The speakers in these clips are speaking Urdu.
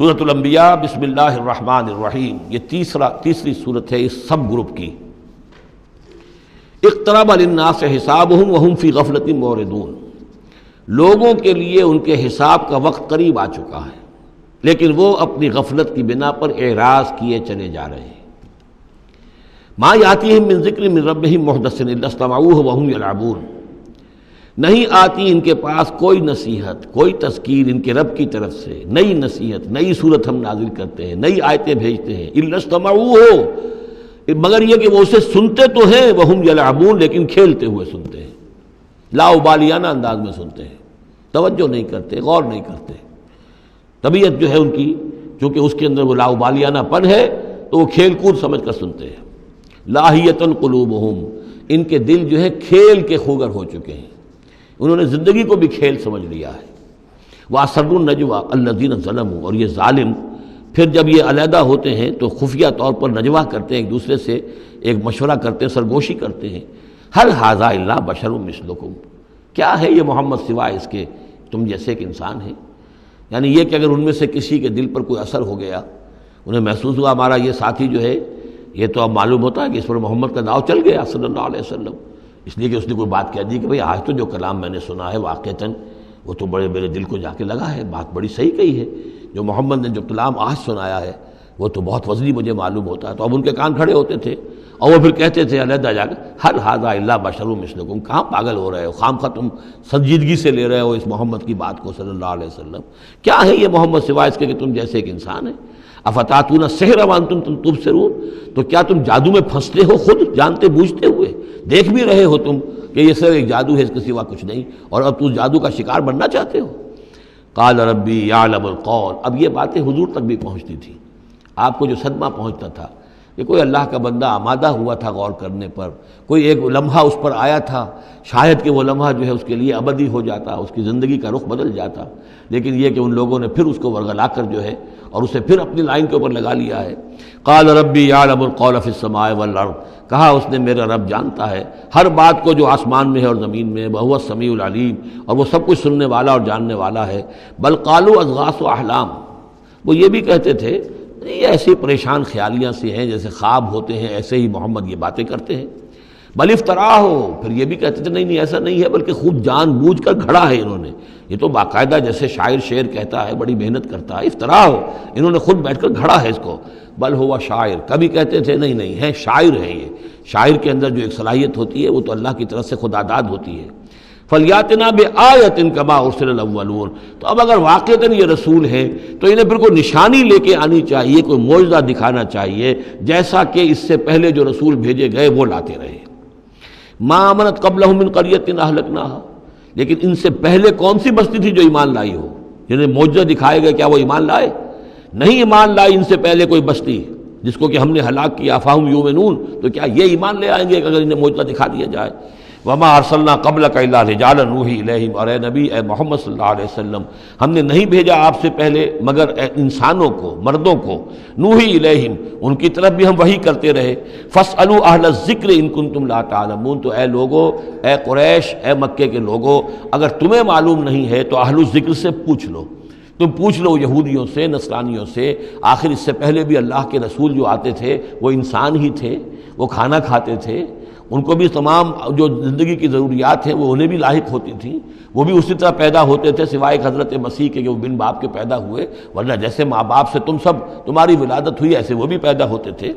سورۃ الانبیاء بسم اللہ الرحمن الرحیم، یہ تیسری سورت ہے اس سب گروپ کی۔ اقترب للناس حسابهم وهم فی غفلۃ معرضون، لوگوں کے لیے ان کے حساب کا وقت قریب آ چکا ہے لیکن وہ اپنی غفلت کی بنا پر اعراض کیے چلے جا رہے ہیں۔ ما یاتیہم من ذکر من ربہم محدث الا استمعوہ وہم یلعبون، نہیں آتی ان کے پاس کوئی نصیحت، کوئی تذکیر ان کے رب کی طرف سے، نئی نصیحت، نئی صورت ہم نازل کرتے ہیں، نئی آیتیں بھیجتے ہیں، الا استمعوہ، مگر یہ کہ وہ اسے سنتے تو ہیں، وہم یلعبون، لیکن کھیلتے ہوئے سنتے ہیں، لا ابالیانہ انداز میں سنتے ہیں، توجہ نہیں کرتے، غور نہیں کرتے۔ طبیعت جو ہے ان کی، چونکہ اس کے اندر وہ لا ابالیانہ پن ہے تو وہ کھیل کود سمجھ کر سنتے ہیں۔ لاہیۃ قلوبہم، ان کے دل جو ہے کھیل کے خوگر ہو چکے ہیں، انہوں نے زندگی کو بھی کھیل سمجھ لیا ہے۔ وَأَسَرُّوا النَّجْوَىٰ الَّذِينَ ظَلَمُوا، اور یہ ظالم پھر جب یہ علیحدہ ہوتے ہیں تو خفیہ طور پر نجوا کرتے ہیں، ایک دوسرے سے ایک مشورہ کرتے ہیں، سرگوشی کرتے ہیں، هَلْ هَٰذَا إِلَّا بَشَرٌ مِثْلُكُمْ، کیا ہے یہ محمد سوائے اس کے تم جیسے ایک انسان ہے۔ یعنی یہ کہ اگر ان میں سے کسی کے دل پر کوئی اثر ہو گیا، انہیں محسوس ہوا ہمارا یہ ساتھی جو ہے یہ تو اب معلوم ہوتا ہے کہ اس پر محمد کا داؤ چل گیا صلی اللہ علیہ وسلم، اس لیے کہ اس نے کوئی بات کہہ دی کہ بھئی آج تو جو کلام میں نے سنا ہے واقعتاً وہ تو بڑے میرے دل کو جا کے لگا ہے، بات بڑی صحیح کہی ہے، جو محمد نے جو کلام آج سنایا ہے وہ تو بہت وزنی مجھے معلوم ہوتا ہے۔ تو اب ان کے کان کھڑے ہوتے تھے اور وہ پھر کہتے تھے علیحدہ جا کر هَلْ هَٰذَا إِلَّا بَشَرٌ مِثْلُكُمْ، کہاں پاگل ہو رہے ہو، خام خواہ تم سنجیدگی سے لے رہے ہو اس محمد کی بات کو صلی اللہ علیہ وسلم، کیا ہے یہ محمد سوائے اس کے کہ تم جیسے ایک انسان ہے۔ افتاتون السحر وانتم تبصرون، تو کیا تم جادو میں پھنستے ہو خود جانتے بوجھتے ہوئے، دیکھ بھی رہے ہو تم کہ یہ صرف ایک جادو ہے، اس کے سوا کچھ نہیں، اور اب تم جادو کا شکار بننا چاہتے ہو۔ قال ربی یعلم القول، اب یہ باتیں حضور تک بھی پہنچتی تھی، آپ کو جو صدمہ پہنچتا تھا کہ کوئی اللہ کا بندہ آمادہ ہوا تھا غور کرنے پر، کوئی ایک لمحہ اس پر آیا تھا، شاید کہ وہ لمحہ جو ہے اس کے لیے ابدی ہو جاتا، اس کی زندگی کا رخ بدل جاتا، لیکن یہ کہ ان لوگوں نے پھر اس کو ورگلا کر جو ہے اور اسے پھر اپنی لائن کے اوپر لگا لیا ہے۔ قال ربی یعلم القول فی السماء والارض، کہا اس نے میرا رب جانتا ہے ہر بات کو جو آسمان میں ہے اور زمین میں، وہو السمیع العلیم، اور وہ سب کچھ سننے والا اور جاننے والا ہے۔ بل قالوا اضغاث احلام، وہ یہ بھی کہتے تھے یہ ایسی پریشان خیالیاں سی ہیں جیسے خواب ہوتے ہیں، ایسے ہی محمد یہ باتیں کرتے ہیں۔ بل افترا ہو، پھر یہ بھی کہتے تھے نہیں ایسا نہیں ہے، بلکہ خوب جان بوجھ کر گھڑا ہے انہوں نے، یہ تو باقاعدہ جیسے شاعر شعر کہتا ہے بڑی محنت کرتا ہے، افترا ہو، انہوں نے خود بیٹھ کر گھڑا ہے اس کو۔ بل ہوا شاعر، کبھی کہتے تھے نہیں ہے شاعر ہے، یہ شاعر کے اندر جو ایک صلاحیت ہوتی ہے وہ تو اللہ کی طرف سے خداداد ہوتی ہے۔ فلیاتنا بآیۃ کما ارسل الاولون، تو اب اگر واقعتاً یہ رسول ہیں تو انہیں پھر کوئی نشانی لے کے آنی چاہیے، کوئی معجزہ دکھانا چاہیے، جیسا کہ اس سے پہلے جو رسول بھیجے گئے وہ لاتے رہے۔ ما آمنت قبلہم من قریۃ اہلکناہا، لیکن ان سے پہلے کون سی بستی تھی جو ایمان لائی ہو، جنہیں معجزہ دکھائے گئے، کیا وہ ایمان لائے؟ نہیں ایمان لائی ان سے پہلے کوئی بستی جس کو کہ ہم نے ہلاک کیا، فہم یؤمنون، تو کیا یہ ایمان لے آئیں گے اگر انہیں معجزہ دکھا دیا جائے؟ وما ارسلنا قبلک الا رجالا نوحی الیہم، اور اے نبی اے محمد صلی اللہ علیہ وسلم ہم نے نہیں بھیجا آپ سے پہلے مگر انسانوں کو، مردوں کو، نوحی الیہم ان کی طرف بھی ہم وحی کرتے رہے۔ فاسألوا اہل الذکر ان کنتم لا تعلمون، تو اے لوگو، اے قریش، اے مکے کے لوگو، اگر تمہیں معلوم نہیں ہے تو اہل الذکر سے پوچھ لو، تم پوچھ لو یہودیوں سے، نصرانیوں سے، آخر اس سے پہلے بھی اللہ کے رسول جو آتے تھے وہ انسان ہی تھے، وہ کھانا کھاتے تھے، ان کو بھی تمام جو زندگی کی ضروریات ہیں وہ انہیں بھی لاحق ہوتی تھیں، وہ بھی اسی طرح پیدا ہوتے تھے سوائے حضرت مسیح کے کہ وہ بن باپ کے پیدا ہوئے، ورنہ جیسے ماں باپ سے تم سب تمہاری ولادت ہوئی ایسے وہ بھی پیدا ہوتے تھے۔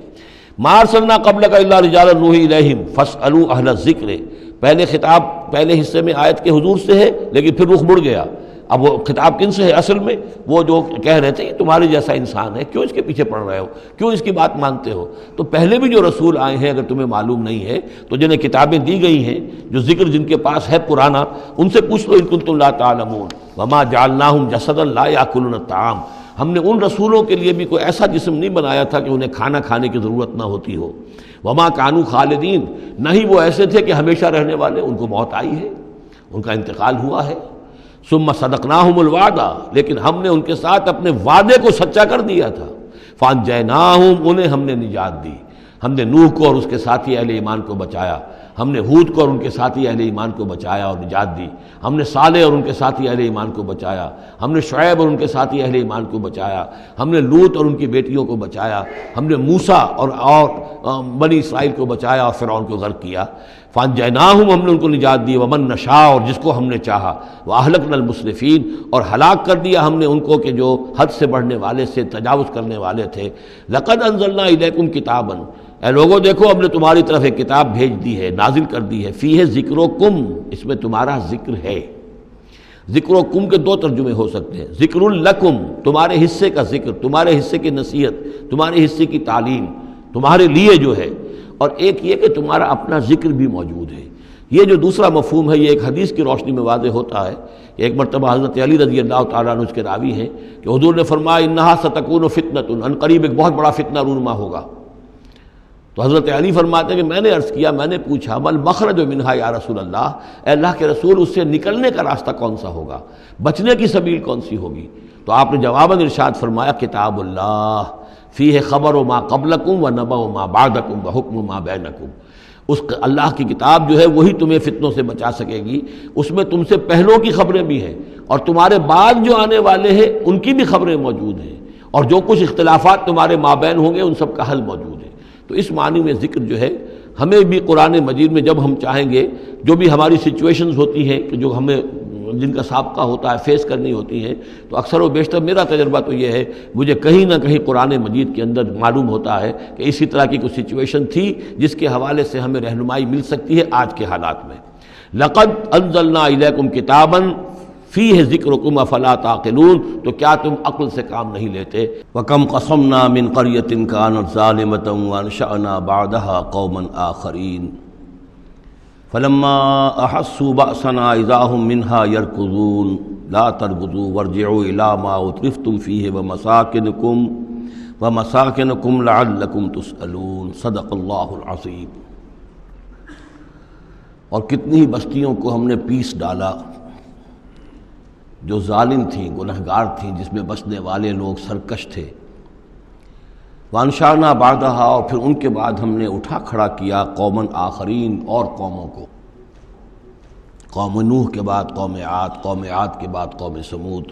ما ارسلنا قبلک الا رجالا نوحی الیہم فاسألوا اہل الذکر، پہلے خطاب پہلے حصے میں آیت کے حضور سے ہے لیکن پھر رخ مڑ گیا، اب وہ خطاب کن سے ہے؟ اصل میں وہ جو کہہ رہے تھے یہ تمہارے جیسا انسان ہے، کیوں اس کے پیچھے پڑ رہے ہو، کیوں اس کی بات مانتے ہو؟ تو پہلے بھی جو رسول آئے ہیں اگر تمہیں معلوم نہیں ہے تو جنہیں کتابیں دی گئی ہیں، جو ذکر جن کے پاس ہے پرانا، ان سے پوچھ لو ان کنتم لا تعلمون۔ وما جعلناہم جسدا لا یاکلون الطعام، ہم نے ان رسولوں کے لیے بھی کوئی ایسا جسم نہیں بنایا تھا کہ انہیں کھانا کھانے کی ضرورت نہ ہوتی ہو۔ وما کانوا خالدین، نہیں وہ ایسے تھے کہ ہمیشہ رہنے والے، ان کو موت آئی ہے، ان کا انتقال ہوا ہے۔ ثم صدقناہم الوعدہ، لیکن ہم نے ان کے ساتھ اپنے وعدے کو سچا کر دیا تھا۔ فانجیناہم، انہیں ہم نے نجات دی، ہم نے نوح کو اور اس کے ساتھی اہل ایمان کو بچایا۔ ہم نے ہود کو اور ان کے ساتھی اہل ایمان کو بچایا اور نجات دی، ہم نے صالح اور ان کے ساتھی اہل ایمان کو بچایا، ہم نے شعیب اور ان کے ساتھی اہل ایمان کو بچایا، ہم نے لوط اور ان کی بیٹیوں کو بچایا، ہم نے موسیٰ اور بنی اسرائیل کو بچایا اور فرعون کو غرق کیا۔ فانجیناہم، ہم نے ان کو نجات دی، ومن نشاء، اور جس کو ہم نے چاہا، واہلکنا المسرفین، اور ہلاک کر دیا ہم نے ان کو کہ جو حد سے بڑھنے والے سے تجاوز کرنے والے تھے۔ لقد انزلنا الیکم کتابا، اے لوگوں دیکھو ہم نے تمہاری طرف ایک کتاب بھیج دی ہے، نازل کر دی ہے، فیہ ذکرکم، اس میں تمہارا ذکر ہے۔ ذکر و کم کے دو ترجمے ہو سکتے ہیں، ذکر لکم، تمہارے حصے کا ذکر، تمہارے حصے کی نصیحت، تمہارے حصے کی تعلیم، تمہارے لیے جو ہے، اور ایک یہ کہ تمہارا اپنا ذکر بھی موجود ہے۔ یہ جو دوسرا مفہوم ہے یہ ایک حدیث کی روشنی میں واضح ہوتا ہے۔ ایک مرتبہ حضرت علی رضی اللہ تعالیٰ عنہ اس کے راوی ہیں کہ حضور نے فرمایا انہا ستکون فتنۃ، ان قریب ایک بہت بڑا فتنہ رونما ہوگا۔ تو حضرت علی فرماتے ہیں کہ میں نے عرض کیا، میں نے پوچھا مل مخرج منہا یا رسول اللہ، اے اللہ کے رسول اس سے نکلنے کا راستہ کون سا ہوگا، بچنے کی سبیل کون سی ہوگی؟ تو آپ نے جواباً ارشاد فرمایا کتاب اللہ فیہ خبر ما قبلکم و نبأ ما بعدکم و حکم ما بینکم، اس اللہ کی کتاب جو ہے وہی تمہیں فتنوں سے بچا سکے گی، اس میں تم سے پہلوں کی خبریں بھی ہیں اور تمہارے بعد جو آنے والے ہیں ان کی بھی خبریں موجود ہیں، اور جو کچھ اختلافات تمہارے مابین ہوں گے ان سب کا حل موجود ہے۔ تو اس معنی میں ذکر جو ہے ہمیں بھی قرآن مجید میں جب ہم چاہیں گے، جو بھی ہماری سچویشنز ہوتی ہیں کہ جو ہمیں جن کا سابقہ ہوتا ہے فیس کرنی ہوتی ہیں، تو اکثر و بیشتر میرا تجربہ تو یہ ہے، مجھے کہیں نہ کہیں قرآن مجید کے اندر معلوم ہوتا ہے کہ اسی طرح کی کوئی سچویشن تھی جس کے حوالے سے ہمیں رہنمائی مل سکتی ہے آج کے حالات میں۔ لقد انزلنا الیکم کتابا فیہ ذکرکم افلا تعقلون، تو کیا تم عقل سے کام نہیں لیتے؟ وَكَمْ قَصَمْنَا مِنْ قَرْيَةٍ كَانَتْ ظَالِمَةً وَأَنشَأْنَا بَعْدَهَا قَوْمًا آخَرِينَ فَلَمَّا أَحَسُّوا بَأْسَنَا إِذَا هُمْ مِنْهَا يَرْكُضُونَ لَا تَرْكُضُوا وَارْجِعُوا إِلَىٰ مَا أُتْرِفْتُمْ فِيهِ وَمَسَاكِنُكُمْ لَعَلَّكُمْ تُسْأَلُونَ۔ صدق اللہ العظیم۔ اور کتنی ہی بستیوں کو ہم نے پیس ڈالا جو ظالم تھیں، گنہگار تھیں، جس میں بسنے والے لوگ سرکش تھے۔ وانشانا بعدہا، اور پھر ان کے بعد ہم نے اٹھا کھڑا کیا قومن آخرین، اور قوموں کو، قوم نوح کے بعد قوم عاد، قوم عاد کے بعد قوم سمود۔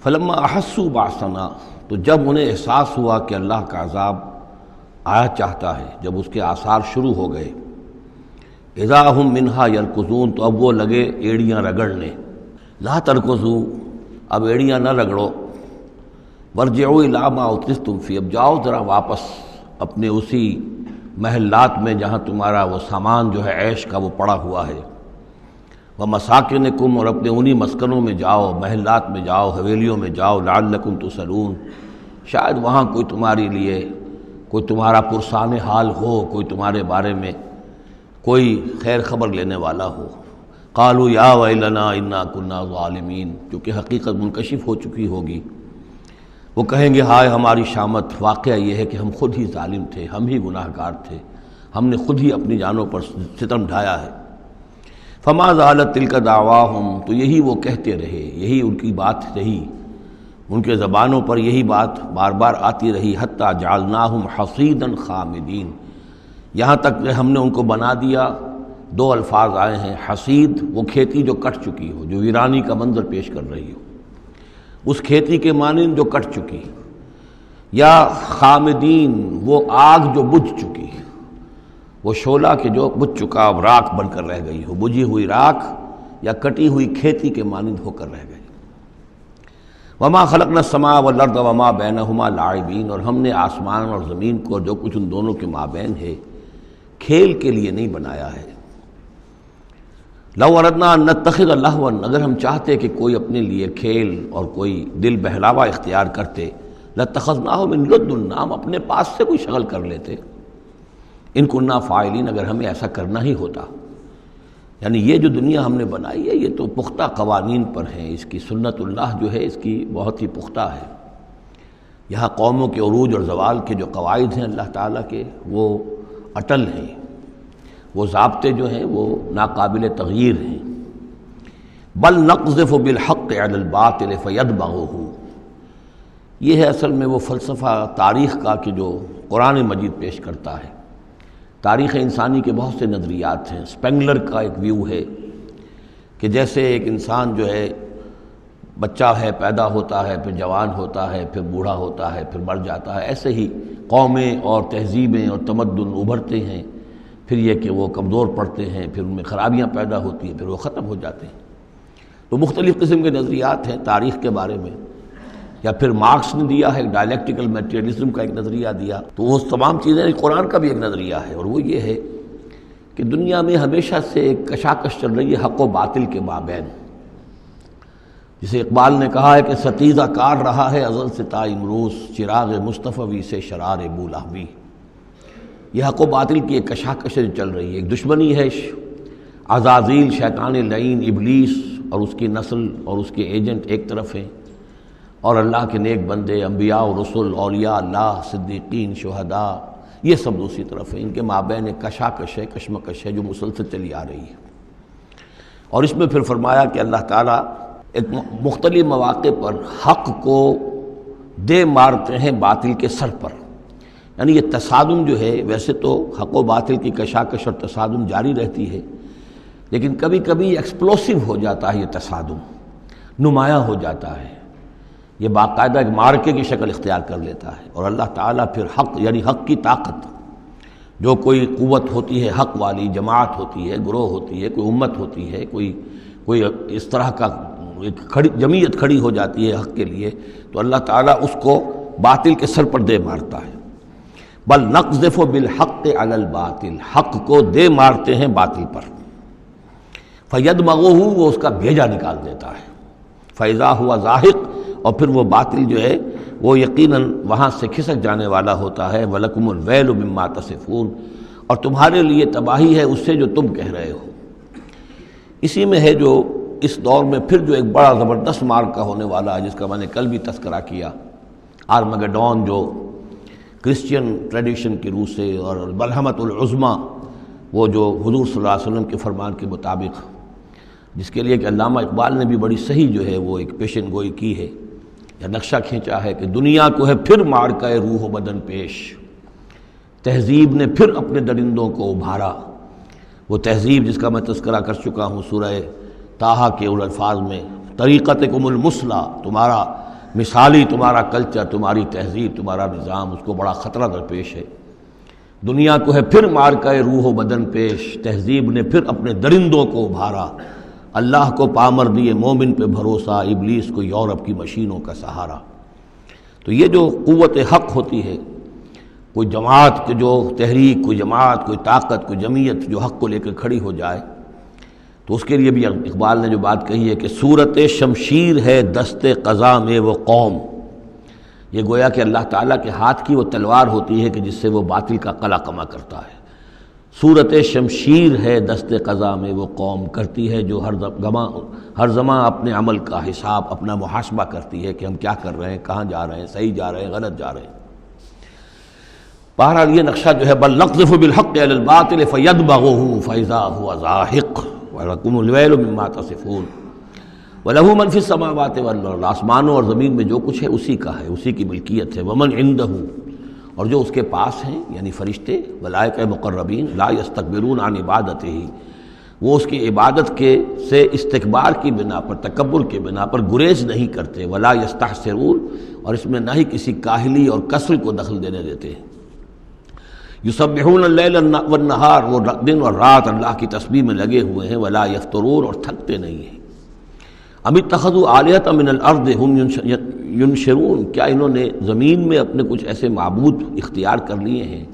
فلما احسوا باسنا، تو جب انہیں احساس ہوا کہ اللہ کا عذاب آیا چاہتا ہے، جب اس کے آثار شروع ہو گئے، اذا ہم منہا یرکضون، تو اب وہ لگے ایڑیاں رگڑنے۔ لا ترکضوا، اب ایڑیاں نہ رگڑو، ورجعوا الی ما اترفتم فی، اب جاؤ ذرا واپس اپنے اسی محلات میں جہاں تمہارا وہ سامان جو ہے عیش کا وہ پڑا ہوا ہے، ومساکنکم، اور اپنے انہی مسکنوں میں جاؤ، محلات میں جاؤ، حویلیوں میں جاؤ، لعلکم تسألون، شاید وہاں کوئی تمہارے لیے کوئی تمہارا پرسان حال ہو، کوئی تمہارے بارے میں کوئی خیر خبر لینے والا ہو۔ قالوا یا ویلنا انا کنا ظالمین، کیونکہ حقیقت منکشف ہو چکی ہوگی، وہ کہیں گے ہائے ہماری شامت، واقعہ یہ ہے کہ ہم خود ہی ظالم تھے، ہم ہی گناہ گار تھے، ہم نے خود ہی اپنی جانوں پر ستم ڈھایا ہے۔ فما زالت تلک دعواہم، تو یہی وہ کہتے رہے، یہی ان کی بات رہی، ان کے زبانوں پر یہی بات بار بار آتی رہی، حتی جعلناہم حصیدا خامدین، یہاں تک کہ ہم نے ان کو بنا دیا۔ دو الفاظ آئے ہیں، حصید وہ کھیتی جو کٹ چکی ہو، جو ویرانی کا منظر پیش کر رہی ہو، اس کھیتی کے مانند جو کٹ چکی، یا خامدین وہ آگ جو بجھ چکی، وہ شعلہ کہ جو بجھ چکا اب راکھ بن کر رہ گئی ہو، بجھی ہوئی راکھ یا کٹی ہوئی کھیتی کے مانند ہو کر رہ گئی۔ وما خلقنا السماء والارض وما بینہما لاعبین، اور ہم نے آسمان اور زمین کو اور جو کچھ ان دونوں کے مابین ہے کھیل کے لیے نہیں بنایا ہے۔ لو اردنا ان نتخذ لہوا، اگر ہم چاہتے کہ کوئی اپنے لیے کھیل اور کوئی دل بہلاوا اختیار کرتے، لاتخذناہ من لدنا، ہم اپنے پاس سے کوئی شغل کر لیتے، ان کننا فاعلین، اگر ہمیں ایسا کرنا ہی ہوتا۔ یعنی یہ جو دنیا ہم نے بنائی ہے یہ تو پختہ قوانین پر ہے، اس کی سنت اللہ جو ہے اس کی بہت ہی پختہ ہے۔ یہاں قوموں کے عروج اور زوال کے جو قواعد ہیں اللہ تعالیٰ کے وہ اٹل ہیں، وہ ضابطے جو ہیں وہ ناقابل تغییر ہیں۔ بل نقذف بالحق علی الباطل فیدمغہ، یہ ہے اصل میں وہ فلسفہ تاریخ کا کہ جو قرآن مجید پیش کرتا ہے۔ تاریخ انسانی کے بہت سے نظریات ہیں۔ اسپینگلر کا ایک ویو ہے کہ جیسے ایک انسان جو ہے بچہ ہے، پیدا ہوتا ہے، پھر جوان ہوتا ہے، پھر بوڑھا ہوتا ہے، پھر مر جاتا ہے، ایسے ہی قومیں اور تہذیبیں اور تمدن ابھرتے ہیں، پھر یہ کہ وہ کمزور پڑتے ہیں، پھر ان میں خرابیاں پیدا ہوتی ہیں، پھر وہ ختم ہو جاتے ہیں۔ تو مختلف قسم کے نظریات ہیں تاریخ کے بارے میں، یا پھر مارکس نے دیا ہے ڈائلیکٹیکل میٹیریلزم کا ایک نظریہ دیا، تو وہ تمام چیزیں قرآن کا بھی ایک نظریہ ہے، اور وہ یہ ہے کہ دنیا میں ہمیشہ سے ایک کشاکش چل رہی ہے حق و باطل کے مابین، جسے اقبال نے کہا ہے کہ ستیزہ کار رہا ہے ازل سے تا امروز، چراغ مصطفی سے شرار بولہوی۔ یہ حق و باطل کی ایک کشاکش چل رہی ہے، ایک دشمنی ہے، عزازیل شیطان لعین ابلیس اور اس کی نسل اور اس کے ایجنٹ ایک طرف ہیں، اور اللہ کے نیک بندے، انبیاء و رسل، اولیاء اللہ، صدیقین، شہداء، یہ سب دوسری طرف ہیں۔ ان کے مابین ایک کشاکش ہے، کشمکش ہے جو مسلسل چلی آ رہی ہے۔ اور اس میں پھر فرمایا کہ اللہ تعالیٰ ایک مختلف مواقع پر حق کو دے مارتے ہیں باطل کے سر پر، یعنی یہ تصادم جو ہے، ویسے تو حق و باطل کی کشاکش اور تصادم جاری رہتی ہے، لیکن کبھی کبھی ایکسپلوسیو ہو جاتا ہے، یہ تصادم نمایاں ہو جاتا ہے، یہ باقاعدہ ایک معرکے کی شکل اختیار کر لیتا ہے، اور اللہ تعالیٰ پھر حق یعنی حق کی طاقت، جو کوئی قوت ہوتی ہے حق والی، جماعت ہوتی ہے، گروہ ہوتی ہے، کوئی امت ہوتی ہے، کوئی اس طرح کا ایک جمعیت کھڑی ہو جاتی ہے حق کے لیے، تو اللہ تعالیٰ اس کو باطل کے سر پر دے مارتا ہے۔ بل نقذف بالحق علی الباطل، حق کو دے مارتے ہیں باطل پر، فیدمغہ، وہ اس کا بھیجا نکال دیتا ہے، فاذا ہوا زاہق، اور پھر وہ باطل جو ہے وہ یقیناً وہاں سے کھسک جانے والا ہوتا ہے۔ وَلَكُمُ الْوَيْلُ مِمَّا تَصِفُونَ، اور تمہارے لیے تباہی ہے اس سے جو تم کہہ رہے ہو۔ اسی میں ہے جو اس دور میں پھر جو ایک بڑا زبردست معرکہ ہونے والا ہے، جس کا میں نے کل بھی تذکرہ کیا، آرمگڈون، جو کرسچین ٹریڈیشن کی روح سے، اور الملحمۃ العظمیٰ، وہ جو حضور صلی اللہ علیہ وسلم کے فرمان کے مطابق، جس کے لیے کہ علامہ اقبال نے بھی بڑی صحیح جو ہے وہ ایک پیشن گوئی کی ہے یا نقشہ کھینچا ہے کہ دنیا کو ہے پھر معرکہ روح و بدن پیش، تہذیب نے پھر اپنے درندوں کو ابھارا، وہ تہذیب جس کا میں تذکرہ کر چکا ہوں سورہ طٰہٰ کے ان الفاظ میں، طریقتکم المثلیٰ، تمہارا مثالی تمہارا کلچر، تمہاری تہذیب، تمہارا نظام، اس کو بڑا خطرہ درپیش ہے۔ دنیا کو ہے پھر معرکہ روح و بدن پیش، تہذیب نے پھر اپنے درندوں کو ابھارا، اللہ کو پامر دیے مومن پہ بھروسہ، ابلیس کو یورپ کی مشینوں کا سہارا۔ تو یہ جو قوت حق ہوتی ہے، کوئی جماعت، جو تحریک، کوئی جماعت، کوئی طاقت، کوئی جمعیت جو حق کو لے کر کھڑی ہو جائے، تو اس کے لیے بھی اقبال نے جو بات کہی ہے کہ صورت شمشیر ہے دست قضا میں وہ قوم، یہ گویا کہ اللہ تعالیٰ کے ہاتھ کی وہ تلوار ہوتی ہے کہ جس سے وہ باطل کا قلع کما کرتا ہے۔ صورت شمشیر ہے دست قضا میں وہ قوم، کرتی ہے جو ہر زمان اپنے عمل کا حساب، اپنا محاسبہ کرتی ہے کہ ہم کیا کر رہے ہیں، کہاں جا رہے ہیں، صحیح جا رہے ہیں، غلط جا رہے ہیں۔ بہرحال یہ نقشہ جو ہے بل نقذف بالحق علی الباطل فیدمغہ فاذا ہوا زاہق وَلَكُمُ الْوَيْلُ مِمَّا تَصِفُونَ وَلَهُ مَنْ فِي السَّمَاوَاتِ وَالْأَرْضِ، آسمانوں اور زمین میں جو کچھ ہے اسی کا ہے، اسی کی ملکیت ہے۔ وَمَنْ عِندَهُ، اور جو اس کے پاس ہیں یعنی فرشتے، ملائکہ مقربین، لا يستكبرون عن عبادتہ، وہ اس کی عبادت سے استکبار کی بنا پر، تکبر کی بنا پر گریز نہیں کرتے، ولا يستحسرون، اور اس میں نہ ہی کسی کاہلی اور کسل کو دخل دینے دیتے ہیں۔ یسبحون اللیل والنہار، وہ دن اور رات اللہ کی تسبیح میں لگے ہوئے ہیں، ولا یفترون، اور تھکتے نہیں ہیں۔ ام اتخذوا آلہۃ من الارض ہم ینشرون، کیا انہوں نے زمین میں اپنے کچھ ایسے معبود اختیار کر لیے ہیں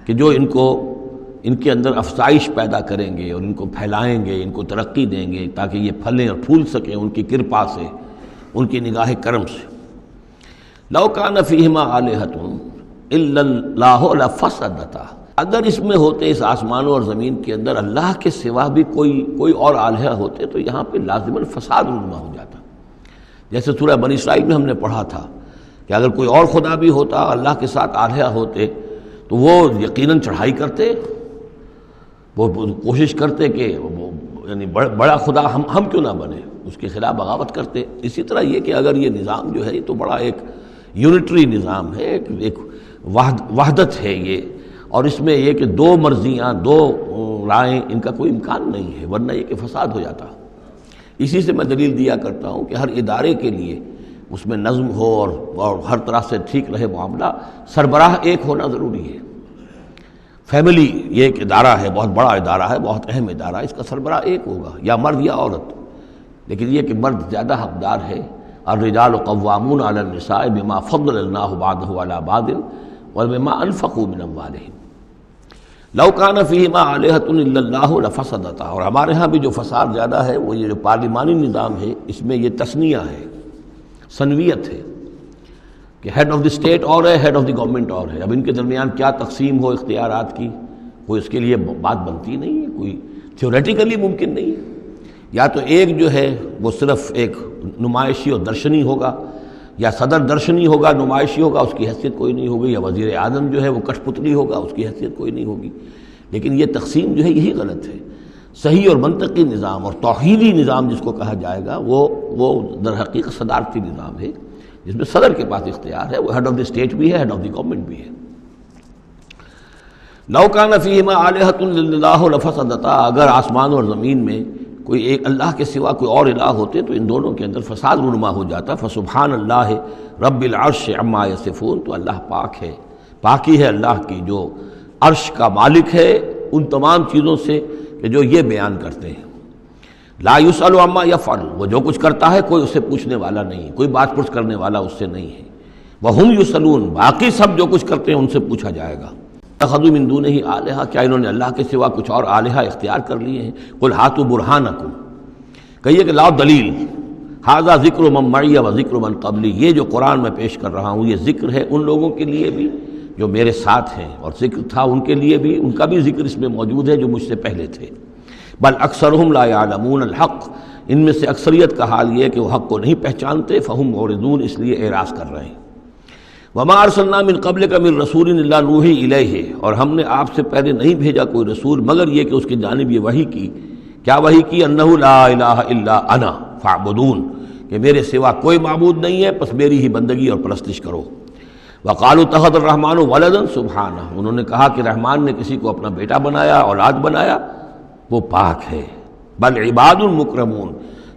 کہ جو ان کے اندر افزائش پیدا کریں گے اور ان کو پھیلائیں گے، ان کو ترقی دیں گے تاکہ یہ پھلیں اور پھول سکیں ان کی کرپا سے، ان کی نگاہ کرم سے۔ لو کان فیہما آلہۃ الا اللہ لفسدتا، اگر اس میں ہوتے، اس آسمانوں اور زمین کے اندر اللہ کے سوا بھی کوئی اور آلہہ ہوتے تو یہاں پہ لازماً فساد رونما ہو جاتا۔ جیسے سورہ بنی اسرائیل میں ہم نے پڑھا تھا کہ اگر کوئی اور خدا بھی ہوتا، اللہ کے ساتھ آلہہ ہوتے، تو وہ یقیناً چڑھائی کرتے، وہ کوشش کرتے کہ یعنی بڑا خدا ہم کیوں نہ بنے، اس کے خلاف بغاوت کرتے۔ اسی طرح یہ کہ اگر یہ نظام جو ہے یہ تو بڑا ایک یونٹری نظام ہے، ایک وحدت ہے یہ، اور اس میں یہ کہ دو مرضیاں، دو رائیں، ان کا کوئی امکان نہیں ہے، ورنہ یہ کہ فساد ہو جاتا۔ اسی سے میں دلیل دیا کرتا ہوں کہ ہر ادارے کے لیے اس میں نظم ہو اور ہر طرح سے ٹھیک رہے معاملہ، سربراہ ایک ہونا ضروری ہے۔ فیملی یہ ایک ادارہ ہے، بہت بڑا ادارہ ہے، بہت اہم ادارہ ہے، اس کا سربراہ ایک ہوگا، یا مرد یا عورت، لیکن یہ کہ مرد زیادہ حقدار ہے۔ الرجال قوامون علی النساء بما فضل اللہ بعضهم علی بعض وبما انفقوا من اموالهم لو کان فیہما آلہۃ الا اللہ لفسدتا۔ اور ہمارے ہاں بھی جو فساد زیادہ ہے وہ یہ جو پارلیمانی نظام ہے، اس میں یہ تثنیہ ہے، ثنویت ہے، کہ ہیڈ آف دی اسٹیٹ اور ہے، ہیڈ آف دی گورنمنٹ اور ہے۔ اب ان کے درمیان کیا تقسیم ہو اختیارات کی، کوئی اس کے لیے بات بنتی نہیں ہے، کوئی تھیوریٹیکلی ممکن نہیں ہے۔ یا تو ایک جو ہے وہ صرف ایک نمائشی اور درشنی ہوگا، یا صدر درشنی ہوگا، نمائشی ہوگا، اس کی حیثیت کوئی نہیں ہوگی، یا وزیر اعظم جو ہے وہ کٹھ پتلی ہوگا، اس کی حیثیت کوئی نہیں ہوگی۔ لیکن یہ تقسیم جو ہے یہی غلط ہے۔ صحیح اور منطقی نظام اور توحیدی نظام جس کو کہا جائے گا وہ در حقیقت صدارتی نظام ہے، جس میں صدر کے پاس اختیار ہے، وہ ہیڈ آف دی اسٹیٹ بھی ہے، ہیڈ آف دی گورنمنٹ بھی ہے۔ لو کان فیہما آلہۃ الا اللہ لفسدتا، اگر آسمان اور زمین میں کوئی ایک اللہ کے سوا کوئی اور الہ ہوتے تو ان دونوں کے اندر فساد رونما ہو جاتا۔ فسبحان اللہ رب العرش عما یصفون، تو اللہ پاک ہے، پاکی ہے اللہ کی جو عرش کا مالک ہے ان تمام چیزوں سے کہ جو یہ بیان کرتے ہیں۔ لا یسأل عما یفعل، وہ جو کچھ کرتا ہے کوئی اس سے پوچھنے والا نہیں، کوئی بات پرس کرنے والا اس سے نہیں ہے۔ وہم یسألون، باقی سب جو کچھ کرتے ہیں ان سے پوچھا جائے گا۔ اتخذوا من دونہ آلہۃ، کیا انہوں نے اللہ کے سوا کچھ اور آلہہ اختیار کر لیے ہیں؟ قل ہاتوا برہانکم، کہیے کہ لاؤ دلیل۔ ھذا ذکر من معی و ذکر من قبلی، یہ جو قرآن میں پیش کر رہا ہوں یہ ذکر ہے ان لوگوں کے لیے بھی جو میرے ساتھ ہیں، اور ذکر تھا ان کے لیے بھی، ان کا بھی ذکر اس میں موجود ہے جو مجھ سے پہلے تھے۔ بل اکثرهم لا يعلمون الحق، ان میں سے اکثریت کا حال یہ ہے کہ وہ حق کو نہیں پہچانتے، فہم معرضون، اس لیے اعراض کر رہے ہیں۔ وما ارسلنا من قبلک من رسول الا نوحی الیہ، اور ہم نے آپ سے پہلے نہیں بھیجا کوئی رسول مگر یہ کہ اس کی جانب یہ وحی کی، کیا وحی کی؟ انہ لا الہ الا انا فاعبدون، کہ میرے سوا کوئی معبود نہیں ہے، پس میری ہی بندگی اور پرستش کرو۔ وقالوا اتخذ الرحمن ولدا سبحانہ، انہوں نے کہا کہ رحمان نے کسی کو اپنا بیٹا بنایا، اولاد بنایا، وہ پاک ہے۔ بل عباد مکرمون،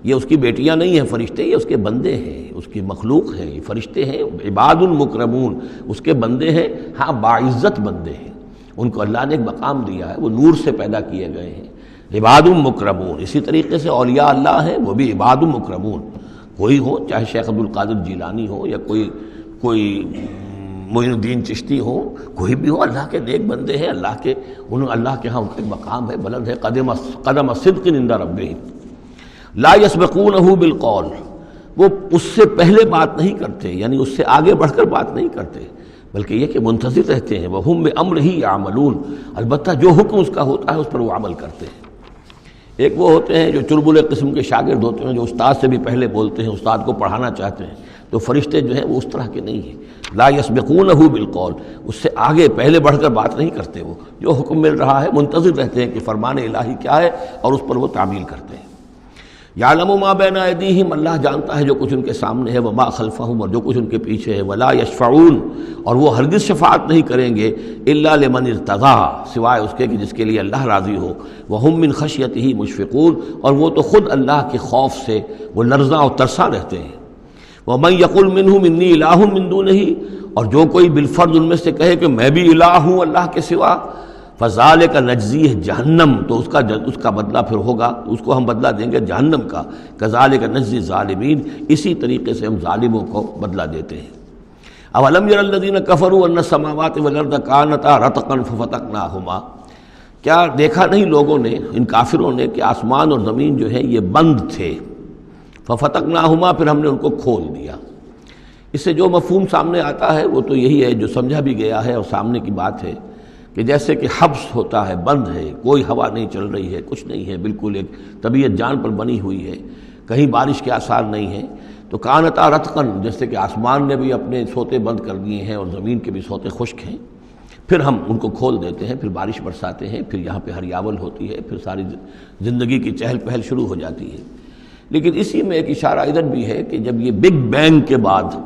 یہ اس کی بیٹیاں نہیں ہیں فرشتے، یہ اس کے بندے ہیں، اس کی مخلوق ہیں، یہ فرشتے ہیں، عباد مکرمون، اس کے بندے ہیں، ہاں باعزت بندے ہیں، ان کو اللہ نے ایک مقام دیا ہے، وہ نور سے پیدا کیے گئے ہیں، عباد مکرمون۔ اسی طریقے سے اولیاء اللہ ہیں، وہ بھی عباد مکرمون، کوئی ہو، چاہے شیخ عبد القادر جیلانی ہو یا کوئی معین الدین چشتی ہو، کوئی بھی ہو، اللہ کے نیک بندے ہیں، اللہ کے ہاں ان کا ایک مقام ہے، بلند ہے، قدم صدق عند ربہم لا یسبقونہ بالقول، وہ اس سے پہلے بات نہیں کرتے، یعنی اس سے آگے بڑھ کر بات نہیں کرتے، بلکہ یہ کہ منتظر رہتے ہیں، وہم بامرہ یعملون، البتہ جو حکم اس کا ہوتا ہے اس پر وہ عمل کرتے ہیں۔ ایک وہ ہوتے ہیں جو چربلے قسم کے شاگرد ہوتے ہیں، جو استاد سے بھی پہلے بولتے ہیں، استاد کو پڑھانا چاہتے ہیں، تو فرشتے جو ہیں وہ اس طرح کے نہیں ہیں، لا یسبقونہ بالقول، اس سے آگے پہلے بڑھ کر بات نہیں کرتے، وہ جو حکم مل رہا ہے منتظر رہتے ہیں کہ فرمان الہی کیا ہے اور اس پر وہ تعمیل کرتے ہیں۔ یعلم ما بین ایدیہم، اللہ جانتا ہے جو کچھ ان کے سامنے ہے، وما خلفہم، اور جو کچھ ان کے پیچھے ہے، ولا یشفعون، اور وہ ہرگز شفاعت نہیں کریں گے، الا لمن ارتضی، سوائے اس کے کہ جس کے لیے اللہ راضی ہو، وہم من خشیتہ مشفقون، اور وہ تو خود اللہ کے خوف سے وہ لرزاں اور ترساں رہتے ہیں۔ ومن یقل منہم انی الہ من دونہ، اور جو کوئی بالفرض ان میں سے کہے کہ میں بھی الہ ہوں اللہ کے سوا، فذالک نجزیہ جہنم، تو اس کا بدلہ پھر ہوگا، اس کو ہم بدلہ دیں گے جہنم کا، کذالک نجزی الظالمین، اسی طریقے سے ہم ظالموں کو بدلہ دیتے ہیں۔ اولم یر الذین کفروا ان السماوات والارض کانتا رتقا ففتقناہما، کیا دیکھا نہیں لوگوں نے، ان کافروں نے، کہ آسمان اور زمین جو ہے یہ بند تھے، ففتقناہما، پھر ہم نے ان کو کھول دیا۔ اس سے جو مفہوم سامنے آتا ہے وہ تو یہی ہے جو سمجھا بھی گیا ہے اور سامنے کی بات ہے، کہ جیسے کہ حبس ہوتا ہے، بند ہے، کوئی ہوا نہیں چل رہی ہے، کچھ نہیں ہے، بالکل ایک طبیعت جان پر بنی ہوئی ہے، کہیں بارش کے آثار نہیں ہیں، تو کانتا رتقن، جیسے کہ آسمان نے بھی اپنے سوتے بند کر دیے ہیں اور زمین کے بھی سوتے خشک ہیں، پھر ہم ان کو کھول دیتے ہیں، پھر بارش برساتے ہیں، پھر یہاں پہ ہریاول ہوتی ہے، پھر ساری زندگی کی چہل پہل شروع ہو جاتی ہے۔ لیکن اسی میں ایک اشارہ ادھر بھی ہے کہ جب یہ بگ بینگ کے بعد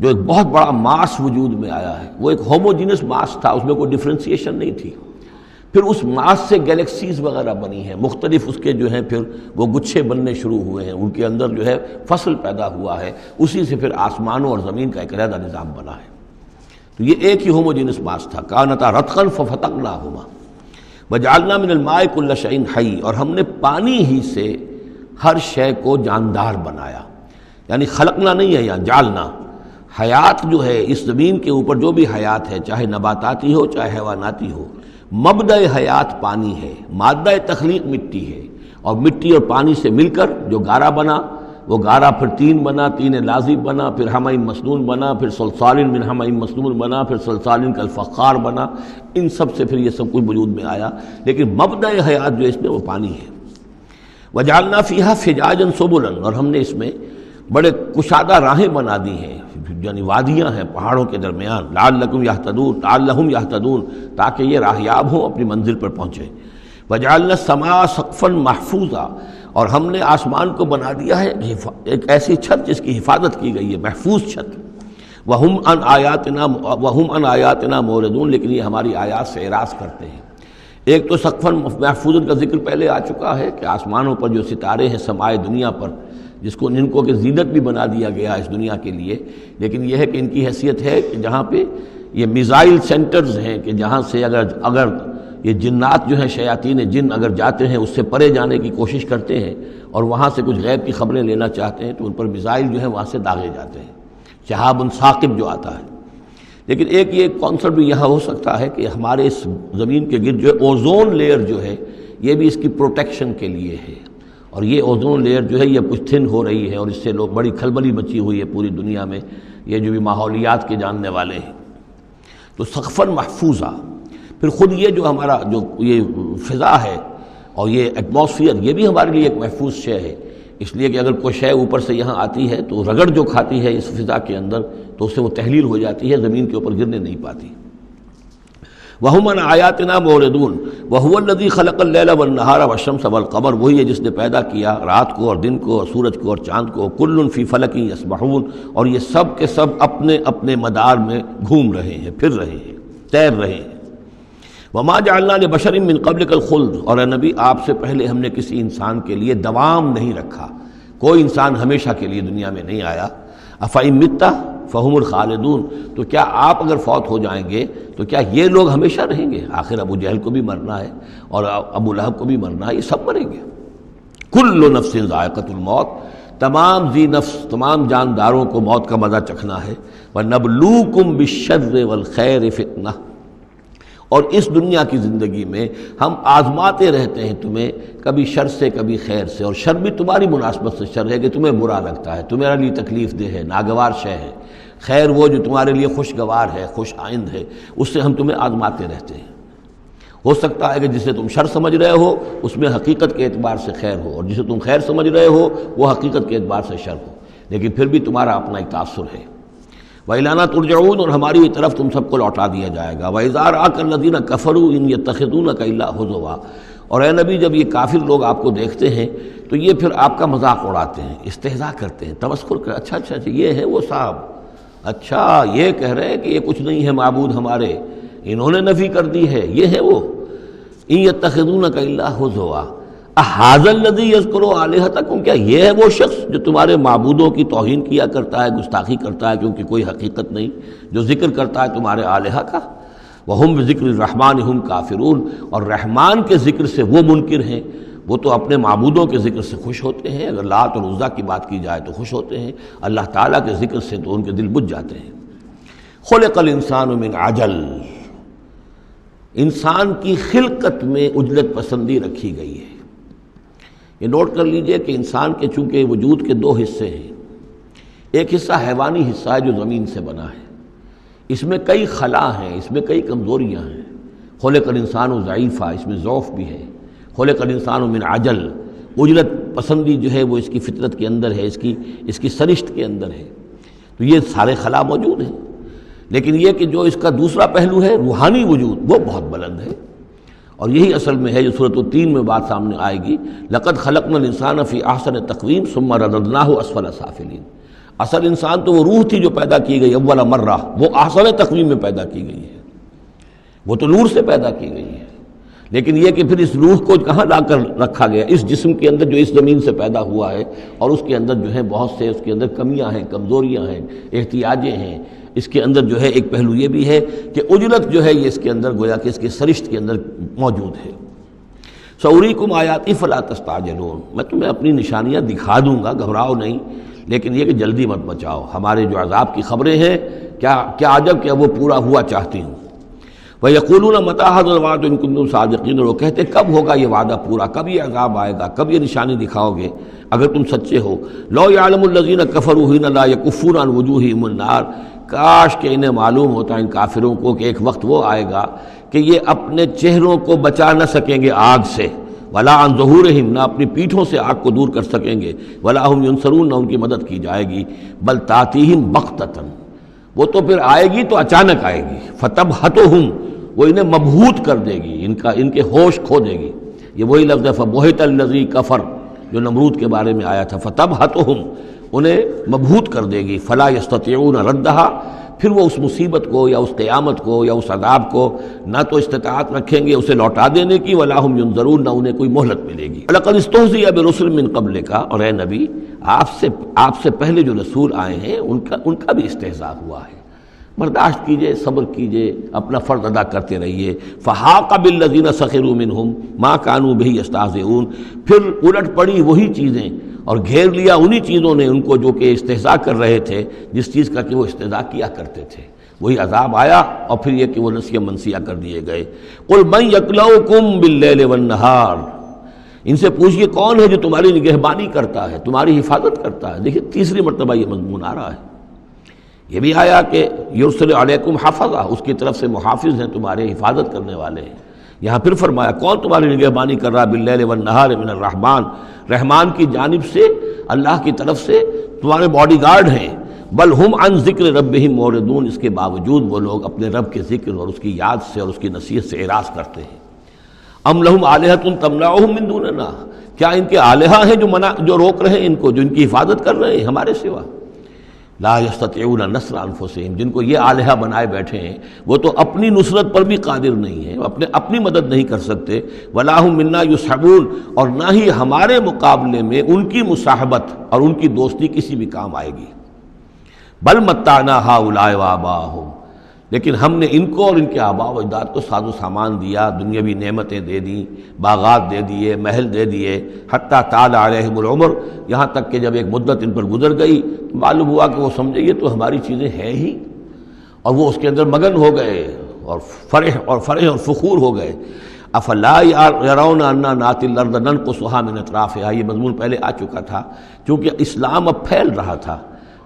جو ایک بہت بڑا ماس وجود میں آیا ہے، وہ ایک ہوموجینس ماس تھا، اس میں کوئی ڈفرینسیشن نہیں تھی۔ پھر اس ماس سے گیلیکسیز وغیرہ بنی ہیں، مختلف اس کے جو ہیں پھر وہ گچھے بننے شروع ہوئے ہیں، ان کے اندر جو ہے فصل پیدا ہوا ہے، اسی سے پھر آسمانوں اور زمین کا ایک علیحدہ نظام بنا ہے۔ تو یہ ایک ہی ہوموجینس ماس تھا، کانتا رتقا ففتقناہما وجعلنا من الماء کل شیء حی، اور ہم نے پانی ہی سے ہر شے کو جاندار بنایا، یعنی خلقنا نہیں ہے یہاں، جعلنا۔ حیات جو ہے اس زمین کے اوپر جو بھی حیات ہے، چاہے نباتاتی ہو چاہے حیواناتی ہو، مبدأ حیات پانی ہے، مادہ تخلیق مٹی ہے، اور مٹی اور پانی سے مل کر جو گارا بنا، وہ گارا پھر تین بنا، تین لازب بنا، پھر حمأ مسنون بنا، پھر صلصال من حمأ مسنون بنا، پھر صلصال کالفخار بنا، ان سب سے پھر یہ سب کچھ وجود میں آیا، لیکن مبدأ حیات جو اس میں وہ پانی ہے۔ وجعلنا فیہا فجاجا سبلا، اور ہم نے اس میں بڑے کشادہ راہیں بنا دی ہیں، یعنی وادیاں ہیں پہاڑوں کے درمیان، لعلکم یہتدون، لعلہم یہتدون، تاکہ یہ راہیاب ہوں، اپنی منزل پر پہنچیں۔ وجعلنا السماء سقفا محفوظا، اور ہم نے آسمان کو بنا دیا ہے ایک ایسی چھت جس کی حفاظت کی گئی ہے، محفوظ چھت۔ وہم عن آیاتنا موردون، لیکن یہ ہماری آیات سے اعراض کرتے ہیں۔ ایک تو سقفا محفوظ کا ذکر پہلے آ چکا ہے کہ آسمانوں پر جو ستارے ہیں سمائے دنیا پر، جن کو کہ زینت بھی بنا دیا گیا اس دنیا کے لیے، لیکن یہ ہے کہ ان کی حیثیت ہے کہ جہاں پہ یہ میزائل سینٹرز ہیں، کہ جہاں سے اگر یہ جنات جو ہیں شیاطین جن اگر جاتے ہیں اس سے پرے جانے کی کوشش کرتے ہیں اور وہاں سے کچھ غیب کی خبریں لینا چاہتے ہیں تو ان پر میزائل جو ہیں وہاں سے داغے جاتے ہیں، شہاب ثاقب جو آتا ہے۔ لیکن ایک یہ کانسیپٹ بھی یہاں ہو سکتا ہے کہ ہمارے اس زمین کے گرد جو ہے اوزون لیئر جو ہے یہ بھی اس کی پروٹیکشن کے لیے ہے، اور یہ اوزون لیئر جو ہے یہ کچھ تھن ہو رہی ہے، اور اس سے لوگ بڑی کھلبلی مچی ہوئی ہے پوری دنیا میں، یہ جو بھی ماحولیات کے جاننے والے ہیں۔ تو سقفاً محفوظہ، پھر خود یہ جو ہمارا جو یہ فضا ہے اور یہ ایٹماسفیئر، یہ بھی ہمارے لیے ایک محفوظ شے ہے، اس لیے کہ اگر کوئی شے اوپر سے یہاں آتی ہے تو رگڑ جو کھاتی ہے اس فضا کے اندر تو اس سے وہ تحلیل ہو جاتی ہے، زمین کے اوپر گرنے نہیں پاتی۔ وَهُمْ عَنْ آیَاتِنَا مُعْرِضُونَ وَهُوَ الَّذِي خَلَقَ اللَّيْلَ وَالنَّهَارَ وَالشَّمْسَ وَالْقَمَرَ، وہی ہے جس نے پیدا کیا رات کو اور دن کو اور سورج کو اور چاند کو، كُلٌّ فِي فَلَكٍ يَسْبَحُونَ، اور یہ سب کے سب اپنے اپنے مدار میں گھوم رہے ہیں، پھر رہے ہیں، تیر رہے ہیں۔ وَمَا جَعَلْنَا لِبَشَرٍ مِّن قَبْلِكَ الْخُلْدَ، اور اے نبی آپ سے پہلے ہم نے کسی انسان کے لیے دوام نہیں رکھا، کوئی انسان ہمیشہ کے لیے دنیا میں نہیں آیا۔ أَفَإِن مِتَّ فَهُمُ الْخَالِدُونَ، تو کیا آپ اگر فوت ہو جائیں گے تو کیا یہ لوگ ہمیشہ رہیں گے؟ آخر ابو جہل کو بھی مرنا ہے اور ابو لہب کو بھی مرنا ہے، یہ سب مریں گے۔ كُلُّ نَفْسٍ ذَائِقَةُ الْمَوْتِ، تمام ذی نفس، تمام جانداروں کو موت کا مزہ چکھنا ہے۔ وَنَبْلُوكُمْ بِالشَّرِّ وَالْخَيْرِ فِتْنَةً، اور اس دنیا کی زندگی میں ہم آزماتے رہتے ہیں تمہیں، کبھی شر سے کبھی خیر سے، اور شر بھی تمہاری مناسبت سے شر ہے کہ تمہیں برا لگتا ہے، تمہارے لیے تکلیف دہ ہے، ناگوار شے ہے، خیر وہ جو تمہارے لیے خوشگوار ہے، خوش آئند ہے، اس سے ہم تمہیں آزماتے رہتے ہیں۔ ہو سکتا ہے کہ جسے تم شر سمجھ رہے ہو اس میں حقیقت کے اعتبار سے خیر ہو، اور جسے تم خیر سمجھ رہے ہو وہ حقیقت کے اعتبار سے شر ہو، لیکن پھر بھی تمہارا اپنا ایک تاثر ہے۔ وَإِلَيْنَا تُرْجَعُونَ، اور ہماری طرف تم سب کو لوٹا دیا جائے گا۔ وَإِذَا رَآكَ الَّذِينَ كَفَرُوا إِن يَتَّخِذُونَكَ إِلَّا هُزُوًا، اور اے نبی جب یہ کافر لوگ آپ کو دیکھتے ہیں تو یہ پھر آپ کا مذاق اڑاتے ہیں، استہزاء کرتے ہیں، تمسخر کرتے ہیں، اچھا یہ ہے وہ صاحب، اچھا یہ کہہ رہے ہیں کہ یہ کچھ نہیں ہے معبود ہمارے، انہوں نے نفی کر دی ہے، یہ ہے وہ۔ إِن يَتَّخِذُونَكَ إِلَّا هُزُوًا أَهَٰذَا الَّذِي يَذْكُرُ آلِهَتَكُمْ، کیا یہ ہے وہ شخص جو تمہارے معبودوں کی توہین کیا کرتا ہے، گستاخی کرتا ہے، کیونکہ کوئی حقیقت نہیں، جو ذکر کرتا ہے تمہارے آلہہ کا۔ وَهُمْ بِذِكْرِ الرَّحْمَٰنِ هُمْ كَافِرُونَ، اور رحمان کے ذکر سے وہ منکر ہیں، وہ تو اپنے معبودوں کے ذکر سے خوش ہوتے ہیں، اگر لات اور عزیٰ کی بات کی جائے تو خوش ہوتے ہیں، اللہ تعالیٰ کے ذکر سے تو ان کے دل بجھ جاتے ہیں۔ خُلِقَ الْإِنسَانُ مِنْ عَجَلٍ، انسان کی خلقت میں عجلت پسندی رکھی گئی ہے۔ یہ نوٹ کر لیجئے کہ انسان کے چونکہ وجود کے دو حصے ہیں، ایک حصہ حیوانی حصہ ہے جو زمین سے بنا ہے، اس میں کئی خلا ہیں، اس میں کئی کمزوریاں ہیں۔ خلق الانسان ضعیفا، اس میں ضعف بھی ہے۔ خلق الانسان من عجل، عجلت پسندی جو ہے وہ اس کی فطرت کے اندر ہے، اس کی سرشت کے اندر ہے، تو یہ سارے خلا موجود ہیں۔ لیکن یہ کہ جو اس کا دوسرا پہلو ہے روحانی وجود، وہ بہت بلند ہے، اور یہی اصل میں ہے جو سورۃ التین میں بات سامنے آئے گی، لقد خلقنا الانسان فی احسن تقویم ثم رددناہ اسفل سافلین۔ اصل انسان تو وہ روح تھی جو پیدا کی گئی اول مرہ، وہ احسن تقویم میں پیدا کی گئی ہے، وہ تو نور سے پیدا کی گئی ہے، لیکن یہ کہ پھر اس روح کو کہاں لا کر رکھا گیا؟ اس جسم کے اندر جو اس زمین سے پیدا ہوا ہے، اور اس کے اندر جو ہے بہت سے اس کے اندر کمیاں ہیں، کمزوریاں ہیں، احتیاجیں ہیں۔ اس کے اندر جو ہے ایک پہلو یہ بھی ہے کہ عجلت جو ہے یہ اس کے اندر گویا کہ اس کے سرشت کے اندر موجود ہے۔ سوریکم آیاتی فلا تستعجلون، میں تمہیں اپنی نشانیاں دکھا دوں گا، گھبراؤ نہیں، لیکن یہ کہ جلدی مت مچاؤ، ہمارے جو عذاب کی خبریں ہیں کیا عجب کہ وہ پورا ہوا چاہتی ہوں۔ وَيَقُولُونَ مَتَىٰ هَٰذَا الْوَعْدُ إِن كُنتُمْ صَادِقِينَ، اور وہ کہتے کب ہوگا یہ وعدہ پورا، کب یہ عذاب آئے گا، کب یہ نشانی دکھاؤ گے اگر تم سچے ہو۔ لَوْ يَعْلَمُ الَّذِينَ كَفَرُوا حِينَ لَا يَكُفُّونَ عَنْ وُجُوهِهِمُ النَّارَ، کاش کہ انہیں معلوم ہوتا ان کافروں کو کہ ایک وقت وہ آئے گا کہ یہ اپنے چہروں کو بچا نہ سکیں گے آگ سے، وَلَا عَنْ ظُهُورِهِمْ، نہ اپنی پیٹھوں سے آگ کو دور کر سکیں گے، وَلَا هُمْ يُنصَرُونَ، نہ ان کی مدد کی جائے گی، بل تَأْتِيهِمْ بَغْتَةً، وہ تو پھر آئے گی تو اچانک آئے گی، فَتَبْهَتُهُمْ، وہ انہیں مبہوت کر دے گی، ان کے ہوش کھو دے گی۔ یہ وہی لفظ ہے فَبُہِتَ الَّذِي كَفَرَ جو نمرود کے بارے میں آیا تھا، فَتَبْهَتُهُمْ، انہیں مبہوت کر دے گی، فَلَا يَسْتَطِيعُونَ رَدَّهَا، پھر وہ اس مصیبت کو یا اس قیامت کو یا اس عذاب کو نہ تو استطاعت رکھیں گے اسے لوٹا دینے کی، وَلَا هُمْ يُنظَرُونَ، نہ انہیں کوئی مہلت ملے گی۔ وَلَقَدِ اسْتُهْزِئَ بِرُسُلٍ مِّن قَبْلِكَ، اور اے نبی آپ سے پہلے جو رسول آئے ہیں ان کا بھی استہزاء ہوا ہے، برداشت کیجئے، صبر کیجئے، اپنا فرض ادا کرتے رہیے۔ فحاق بالذین سخروا منہم ما كانوا به یستہزئون، پھر الٹ پڑی وہی چیزیں اور گھیر لیا انہی چیزوں نے ان کو جو کہ استہزاء کر رہے تھے، جس چیز کا کہ وہ استہزاء کیا کرتے تھے، وہی عذاب آیا اور پھر یہ کہ وہ نسیہ منسیہ کر دیے گئے۔ قل من یکلؤکم باللیل والنہار، ان سے پوچھئے کون ہے جو تمہاری نگہبانی کرتا ہے، تمہاری حفاظت کرتا ہے۔ دیکھیے تیسری مرتبہ یہ مضمون آ رہا ہے، یہ بھی آیا کہ یرسل علیکم حفظہ، اس کی طرف سے محافظ ہیں، تمہارے حفاظت کرنے والے ہیں۔ یہاں پھر فرمایا کون تمہاری نگہبانی کر رہا، باللیل والنہار من الرحمن، رحمان کی جانب سے، اللہ کی طرف سے تمہارے باڈی گارڈ ہیں۔ بل ہم عن ذکر ربہم موردون، اس کے باوجود وہ لوگ اپنے رب کے ذکر اور اس کی یاد سے اور اس کی نصیحت سے اعراض کرتے ہیں۔ ام لہم آلہۃ تمنعہم من دوننا، کیا ان کے آلہہ ہیں جو روک رہے ہیں ان کو، جو ان کی حفاظت کر رہے ہیں ہمارے سوا؟ لا یستطیعون نصر انفسہم، جن کو یہ آلہہ بنائے بیٹھے ہیں وہ تو اپنی نصرت پر بھی قادر نہیں ہیں، اپنی مدد نہیں کر سکتے۔ ولا ہم منا یصحبون، اور نہ ہی ہمارے مقابلے میں ان کی مصاحبت اور ان کی دوستی کسی بھی کام آئے گی۔ بل متعنا ہؤلاء وآباءہم، لیکن ہم نے ان کو اور ان کے آباء و اجداد کو ساز و سامان دیا، دنیاوی نعمتیں دے دیں، باغات دے دیے، محل دے دیے، حتیٰ طال علیہم العمر، یہاں تک کہ جب ایک مدت ان پر گزر گئی معلوم ہوا کہ وہ سمجھے یہ تو ہماری چیزیں ہیں ہی، اور وہ اس کے اندر مگن ہو گئے اور فرح اور فخور ہو گئے۔ افلا یرون انا ناتی الارض ننقصها من اطرافها، یہ مضمون پہلے آ چکا تھا، چونکہ اسلام اب پھیل رہا تھا،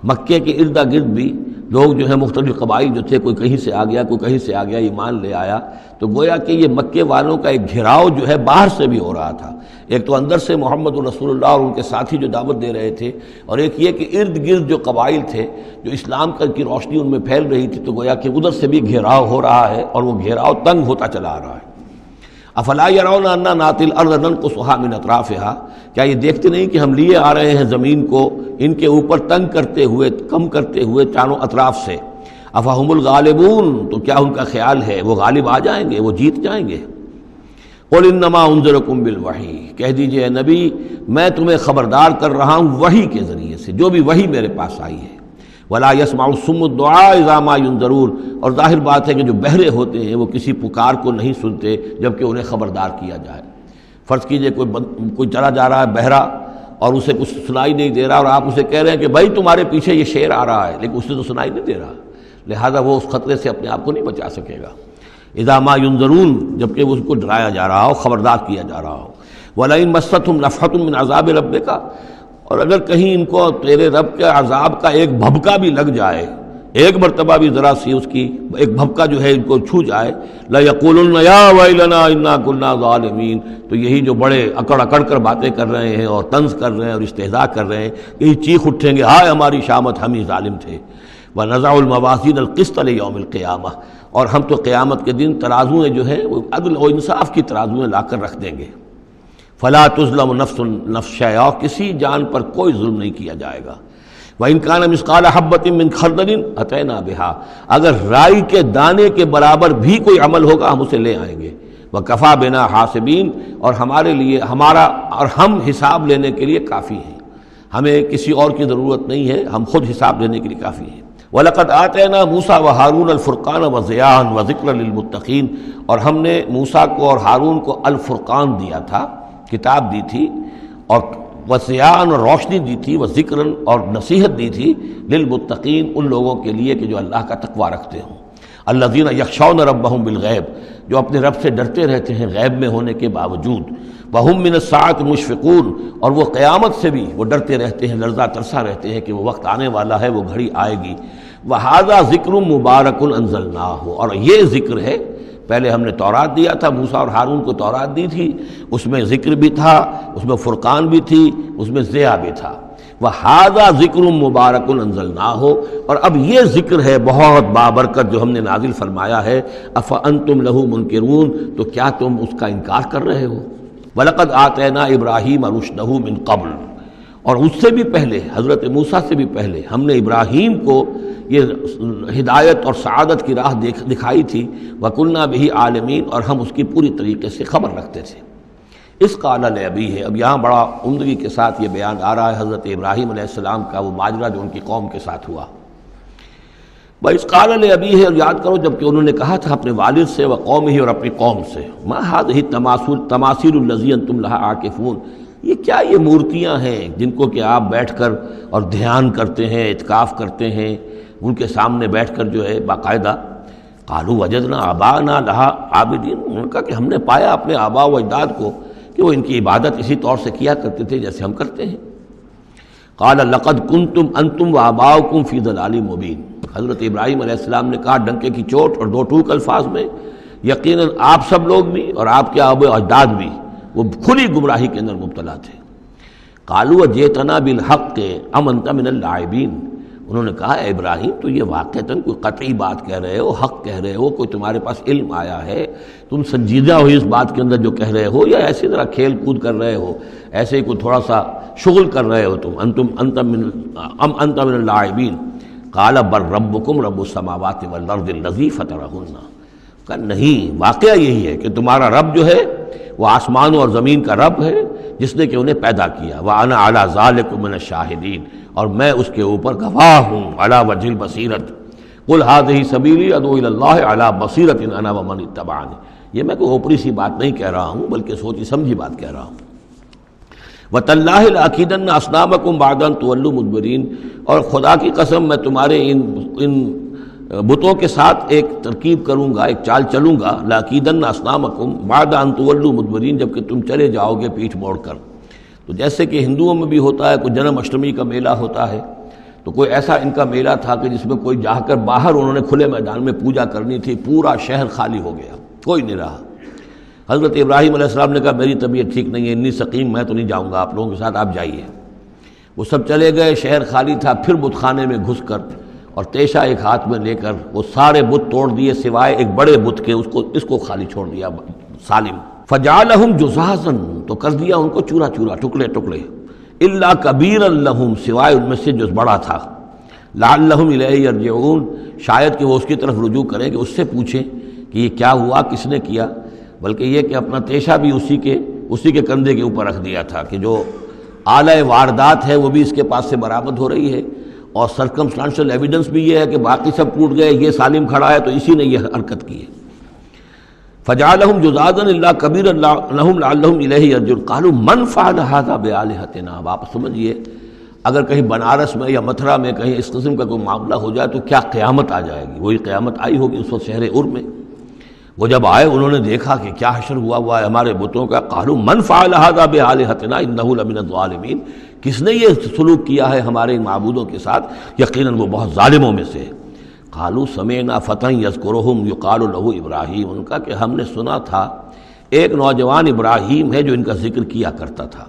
مکے کے ارد گرد بھی لوگ جو ہیں مختلف قبائل جو تھے، کوئی کہیں سے آ گیا کوئی کہیں سے آ گیا، ایمان لے آیا، تو گویا کہ یہ مکے والوں کا ایک گھیراؤ جو ہے باہر سے بھی ہو رہا تھا، ایک تو اندر سے محمد رسول اللہ اور ان کے ساتھی جو دعوت دے رہے تھے، اور ایک یہ کہ ارد گرد جو قبائل تھے جو اسلام کی روشنی ان میں پھیل رہی تھی، تو گویا کہ ادھر سے بھی گھیراؤ ہو رہا ہے اور وہ گھیراؤ تنگ ہوتا چلا آ رہا ہے۔ افلا یرون انا ناتی الارض ننقصها من اطرافها، کیا یہ دیکھتے نہیں کہ ہم لیے آ رہے ہیں زمین کو ان کے اوپر تنگ کرتے ہوئے، کم کرتے ہوئے چاروں اطراف سے۔ افہم الغالبون، تو کیا ان کا خیال ہے وہ غالب آ جائیں گے، وہ جیت جائیں گے؟ قل انما انذرکم بالوحی، کہہ دیجئے اے نبی میں تمہیں خبردار کر رہا ہوں وحی کے ذریعے سے، جو بھی وحی میرے پاس آئی ہے۔ ولا يسمع الصم الدعاء اذا ما ينذرون، اور ظاہر بات ہے کہ جو بہرے ہوتے ہیں وہ کسی پکار کو نہیں سنتے جبکہ انہیں خبردار کیا جائے۔ فرض کیجئے کوئی چلا جا رہا ہے بہرا اور اسے کچھ سنائی نہیں دے رہا، اور آپ اسے کہہ رہے ہیں کہ بھائی تمہارے پیچھے یہ شیر آ رہا ہے، لیکن اسے تو سنائی نہیں دے رہا، لہذا وہ اس خطرے سے اپنے آپ کو نہیں بچا سکے گا۔ اذا ما ينذرون، جبکہ اس کو ڈرایا جا رہا ہو، خبردار کیا جا رہا ہو۔ وَلَئِن مَسَّتْهُمْ نَفْحَةٌ مِّنْ عَذَابِ رَبِّكَ، اور اگر کہیں ان کو تیرے رب کے عذاب کا ایک بھبکا بھی لگ جائے، ایک مرتبہ بھی ذرا سی اس کی ایک بھبکا جو ہے ان کو چھو جائے، لَيَقُولُنَّ يَا وَيْلَنَا إِنَّا كُنَّا ظَالِمِينَ، تو یہی جو بڑے اکڑ اکڑ کر باتیں کر رہے ہیں اور طنز کر رہے ہیں اور استہزاء کر رہے ہیں، یہی چیخ اٹھیں گے ہائے ہماری شامت، ہم ہی ظالم تھے۔ وَنَضَعُ الْمَوَازِينَ الْقِسْطَ لِيَوْمِ الْقِيَامَةِ، اور ہم تو قیامت کے دن ترازویں جو ہیں وہ عدل و انصاف کی ترازویں لا کر رکھ دیں گے۔ فلا تظلم نفس شیئا، کسی جان پر کوئی ظلم نہیں کیا جائے گا۔ وَإِنْ كَانَ مِثْقَالَ حَبَّةٍ مِّنْ خَرْدَلٍ أَتَيْنَا بِهَا، اگر رائی کے دانے کے برابر بھی کوئی عمل ہوگا ہم اسے لے آئیں گے. وَكَفَى بِنَا حَاسِبِينَ، اور ہمارے لیے ہم حساب لینے کے لیے کافی ہیں، ہمیں کسی اور کی ضرورت نہیں ہے، ہم خود حساب لینے کے لیے کافی ہیں. وَلَقَدْ آتَيْنَا مُوسَىٰ وَهَارُونَ الْفُرْقَانَ وَضِيَاءً وَذِكْرًا لِلْمُتَّقِينَ، اور ہم نے موسیٰ کو اور ہارون کو الفرقان دیا تھا، کتاب دی تھی، اور وضیاءً اور روشنی دی تھی، وذکراً اور نصیحت دی تھی، للمتقین ان لوگوں کے لیے کہ جو اللہ کا تقوی رکھتے ہوں. الذین یخشون ربہم بالغیب، جو اپنے رب سے ڈرتے رہتے ہیں غیب میں ہونے کے باوجود. وہم من الساعۃ مشفقون، اور وہ قیامت سے بھی وہ ڈرتے رہتے ہیں، لرزہ ترسا رہتے ہیں کہ وہ وقت آنے والا ہے، وہ گھڑی آئے گی. وہذا ذکر مبارک انزلناہ، اور یہ ذکر ہے، پہلے ہم نے تورات دیا تھا، موسیٰ اور ہارون کو تورات دی تھی، اس میں ذکر بھی تھا، اس میں فرقان بھی تھی، اس میں ضیاء بھی تھا. وَهَذَا ذِكْرٌ مُبَارَكٌ أَنزَلْنَاهُ، اور اب یہ ذکر ہے بہت بابرکت جو ہم نے نازل فرمایا ہے. أَفَأَنْتُمْ لَهُ مُنْكِرُونَ، تو کیا تم اس کا انکار کر رہے ہو. وَلَقَدْ آتَيْنَا إِبْرَاهِيمَ رُشْدَهُ مِنْ قَبْلُ، اور اس سے بھی پہلے، حضرت موسیٰ سے بھی پہلے ہم نے ابراہیم کو یہ ہدایت اور سعادت کی راہ دکھائی تھی. وَكُنَّا بِهِ عَالِمِينَ، اور ہم اس کی پوری طریقے سے خبر رکھتے تھے. اس قال لأبیہ، اب یہاں بڑا عمدگی کے ساتھ یہ بیان آ رہا ہے حضرت ابراہیم علیہ السلام کا وہ ماجرا جو ان کی قوم کے ساتھ ہوا. وَإِذْ قَالَ لِأَبِيهِ، اور یاد کرو جب کہ انہوں نے کہا تھا اپنے والد سے، وَقَوْمِهِ، اور اپنی قوم سے، مَا هَٰذِهِ التَّمَاثِيلُ الَّتِي أَنتُمْ لَهَا عَاكِفُونَ، یہ کیا یہ مورتیاں ہیں جن کو کہ آپ بیٹھ کر اور دھیان کرتے ہیں، اعتکاف کرتے ہیں، ان کے سامنے بیٹھ کر جو ہے باقاعدہ. قَالُوا وَجَدْنَا آبَاءَنَا لَهَا عَابِدِينَ، انہوں نے کہا کہ ہم نے پایا اپنے آباء و اجداد کو کہ وہ ان کی عبادت اسی طور سے کیا کرتے تھے جیسے ہم کرتے ہیں. قال لقد کنتم انتم وآباؤکم فی ضلال مبین، حضرت ابراہیم علیہ السلام نے کہا ڈنکے کی چوٹ اور دو ٹوک الفاظ میں، یقیناً آپ سب لوگ بھی اور آپ کے آباء و اجداد بھی وہ کھلی گمراہی کے اندر مبتلا تھے. قالوا جئتنا بالحق ام انت من اللاعبین، انہوں نے کہا اے ابراہیم تو یہ واقعتاً کوئی قطعی بات کہہ رہے ہو، حق کہہ رہے ہو، کوئی تمہارے پاس علم آیا ہے، تم سنجیدہ ہو اس بات کے اندر جو کہہ رہے ہو، یا ایسی طرح کھیل کود کر رہے ہو، ایسے ہی کوئی تھوڑا سا شغل کر رہے ہو تم. انت من اللاعبین. قال بل ربکم رب السماوات والارض الذی فطرہن، کہ نہیں، واقعہ یہی ہے کہ تمہارا رب جو ہے وہ آسمانوں اور زمین کا رب ہے جس نے کہ انہیں پیدا کیا. وَأَنَا عَلَىٰ ذَلِكُم مِّنَ الشَّاهِدِينَ، اور میں اس کے اوپر گواہ ہوں. عَلَىٰ وَجْهِ الْبَصِيرَةِ قُلْ هَٰذِهِ سَبِيلِي أَدْعُو إِلَى اللَّهِ عَلَىٰ بَصِيرَةٍ أَنَا وَمَنِ اتَّبَعَنِي، یہ میں کوئی اوپری سی بات نہیں کہہ رہا ہوں بلکہ سوچی سمجھی بات کہہ رہا ہوں. وَتَاللَّهِ لَأَكِيدَنَّ أَصْنَامَكُمْ بَعْدَ أَن تُوَلُّوا مُدْبِرِينَ، اور خدا کی قسم میں تمہارے ان بتوں کے ساتھ ایک ترکیب کروں گا، ایک چال چلوں گا. لَأَكِيدَنَّ أَصْنَامَكُمْ بَعْدَ أَن تُوَلُّوا مُدْبِرِينَ، جب کہ تم چلے جاؤ گے پیٹھ موڑ کر. تو جیسے کہ ہندوؤں میں بھی ہوتا ہے، کوئی جنم اشٹمی کا میلہ ہوتا ہے، تو کوئی ایسا ان کا میلہ تھا کہ جس میں کوئی جا کر باہر انہوں نے کھلے میدان میں پوجا کرنی تھی، پورا شہر خالی ہو گیا، کوئی نہیں رہا. حضرت ابراہیم علیہ السلام نے کہا میری طبیعت ٹھیک نہیں ہے، اتنی سقیم، میں تو نہیں جاؤں گا آپ لوگوں کے ساتھ، آپ جائیے. وہ سب چلے گئے، شہر خالی تھا. پھر بت خانے میں گھس کر اور تیشا ایک ہاتھ میں لے کر وہ سارے بت توڑ دیے سوائے ایک بڑے بت کے، اس کو خالی چھوڑ دیا سالم. فجعلہم جزازا، تو کر دیا ان کو چورا چورا، ٹکڑے ٹکڑے. الا کبیرا لہم، سوائے ان میں سے جو بڑا تھا. لعلہم الیہ یرجعون، شاید کہ وہ اس کی طرف رجوع کریں کہ اس سے پوچھیں کہ یہ کیا ہوا، کس نے کیا. بلکہ یہ کہ اپنا تیشا بھی اسی کے کندھے کے اوپر رکھ دیا تھا کہ جو آلہ واردات ہے وہ بھی اس کے پاس سے برآمد ہو رہی ہے، اور سرکمسٹانشل ایویڈنس بھی یہ ہے کہ باقی سب ٹوٹ گئے، یہ سالم کھڑا ہے تو اسی نے یہ حرکت کی ہے. فجعلہم جزازا الا کبیرا لہم لعلہم الیہ یرجعون. قالوا من فعل هذا بآلہتنا، اب آپ سمجھیے اگر کہیں بنارس میں یا متھرا میں کہیں اس قسم کا کوئی معاملہ ہو جائے تو کیا قیامت آ جائے گی. وہی قیامت آئی ہوگی اس وقت شہر ار میں. وہ جب آئے انہوں نے دیکھا کہ کیا حشر ہوا ہے ہمارے بتوں کا. قالوا من فعل هذا بآلہتنا انہ لمن الظالمین، کس نے یہ سلوک کیا ہے ہمارے معبودوں کے ساتھ، یقیناً وہ بہت ظالموں میں سے. قالوا سمعنا فتى يذكرهم يقال له ابراہیم، ان کا کہ ہم نے سنا تھا ایک نوجوان ابراہیم ہے جو ان کا ذکر کیا کرتا تھا،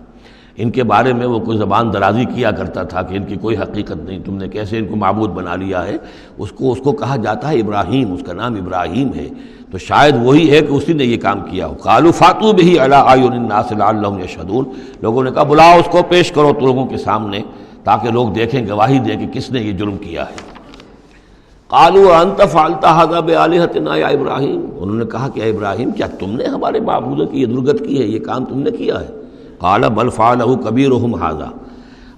ان کے بارے میں وہ کوئی زبان درازی کیا کرتا تھا کہ ان کی کوئی حقیقت نہیں، تم نے کیسے ان کو معبود بنا لیا ہے. اس کو کہا جاتا ہے ابراہیم، اس کا نام ابراہیم ہے، تو شاید وہی ہے کہ اسی نے یہ کام کیا ہو. قالوا فاتوا به علی اعین الناس لعلهم یشهدون، لوگوں نے کہا بلاؤ اس کو، پیش کرو تو لوگوں کے سامنے تاکہ لوگ دیکھیں، گواہی دیں کہ کس نے یہ جرم کیا ہے۔ قالوا انت فعلت هذا بآلهتنا یا ابراہیم، انہوں نے کہا کہ اے ابراہیم کیا تم نے ہمارے معبودوں کی یہ درگت کی ہے، یہ کام تم نے کیا ہے؟ قال بل فعلہ کبیرہم ھذا،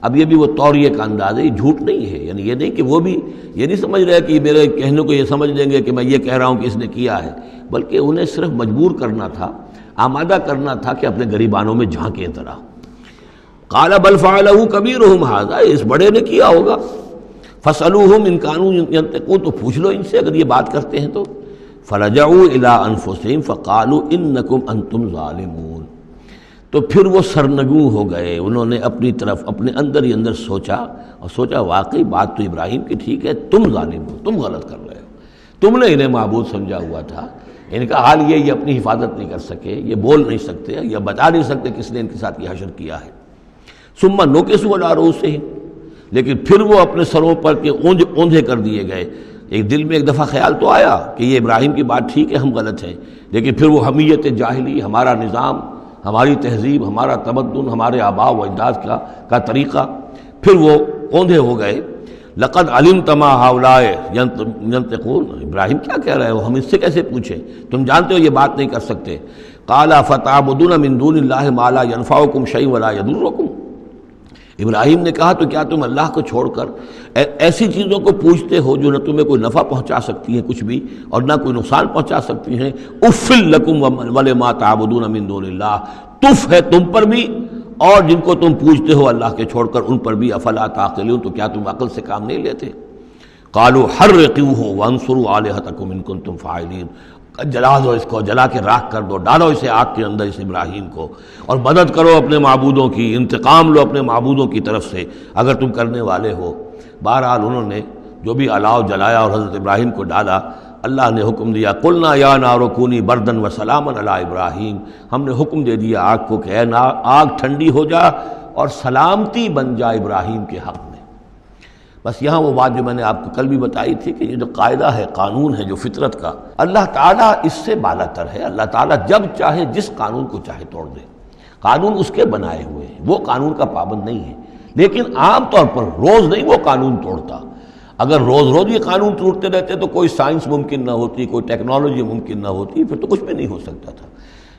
اب یہ بھی وہ توریہ کا انداز ہے، یہ جھوٹ نہیں ہے، یعنی یہ نہیں کہ وہ بھی یہ نہیں سمجھ رہے کہ میرے کہنے کو یہ سمجھ لیں گے کہ میں یہ کہہ رہا ہوں کہ اس نے کیا ہے، بلکہ انہیں صرف مجبور کرنا تھا، آمادہ کرنا تھا کہ اپنے گریبانوں میں جھانکیں طرح۔ قال بل فعلہ کبیرہم ھذا، اس بڑے نے کیا ہوگا، فاسألوہم ان کانوا ینطقون، تو پوچھ لو ان سے اگر یہ بات کرتے ہیں تو۔ فرجعوا الی انفسہم فقالوا انکم انتم ظالمون، تو پھر وہ سرنگوں ہو گئے، انہوں نے اپنی طرف اپنے اندر ہی اندر سوچا، اور سوچا واقعی بات تو ابراہیم کی ٹھیک ہے، تم ظالم ہو، تم غلط کر رہے ہو، تم نے انہیں معبود سمجھا ہوا تھا۔ ان کا حال یہ اپنی حفاظت نہیں کر سکے، یہ بول نہیں سکتے، یا بتا نہیں سکتے کس نے ان کے ساتھ یہ حشر کیا ہے۔ ثم نکسوا علی رؤوسہم، لیکن پھر وہ اپنے سروں پر کے اوندھے کر دیے گئے۔ ایک دل میں ایک دفعہ خیال تو آیا کہ یہ ابراہیم کی بات ٹھیک ہے، ہم غلط ہیں، لیکن پھر وہ حمیت جاہلی، ہمارا نظام، ہماری تہذیب، ہمارا تمدن، ہمارے آباء و اجداد کا طریقہ، پھر وہ اوندھے ہو گئے۔ لقد علمت ما هؤلاء ينطقون، ابراہیم کیا کہہ رہے ہو، ہم اس سے کیسے پوچھیں، تم جانتے ہو یہ بات نہیں کر سکتے۔ قال فتعبدون من دون اللہ ما لا ينفعكم شيئا ولا يضركم، ابراہیم نے کہا تو کیا تم اللہ کو چھوڑ کر ایسی چیزوں کو پوچھتے ہو جو نہ تمہیں کوئی نفع پہنچا سکتی ہیں کچھ بھی، اور نہ کوئی نقصان پہنچا سکتی ہیں؟ اف لکم ولما تعبدون من دون اللہ، تف ہے تم پر بھی اور جن کو تم پوچھتے ہو اللہ کے چھوڑ کر ان پر بھی، افلا تعقلون، تو کیا تم عقل سے کام نہیں لیتے؟ قالوا حرقوه وانصروا آلهتكم ان کنتم فاعلین، جلا دو اس کو، جلا کے راکھ کر دو، ڈالو اسے آگ کے اندر اس ابراہیم کو، اور مدد کرو اپنے معبودوں کی، انتقام لو اپنے معبودوں کی طرف سے اگر تم کرنے والے ہو۔ بہرحال انہوں نے جو بھی الاؤ جلایا اور حضرت ابراہیم کو ڈالا، اللہ نے حکم دیا قلنا یا نار کونی بردن وسلاما علی ابراہیم، ہم نے حکم دے دیا آگ کو کہ اے آگ ٹھنڈی ہو جا اور سلامتی بن جا ابراہیم کے حق میں۔ بس یہاں وہ بات جو میں نے آپ کو کل بھی بتائی تھی کہ یہ جو قاعدہ ہے، قانون ہے جو فطرت کا، اللہ تعالیٰ اس سے بالا تر ہے، اللہ تعالیٰ جب چاہے جس قانون کو چاہے توڑ دے، قانون اس کے بنائے ہوئے ہیں، وہ قانون کا پابند نہیں ہے، لیکن عام طور پر روز نہیں وہ قانون توڑتا۔ اگر روز روز یہ قانون ٹوٹتے رہتے تو کوئی سائنس ممکن نہ ہوتی، کوئی ٹیکنالوجی ممکن نہ ہوتی، پھر تو کچھ بھی نہیں ہو سکتا تھا۔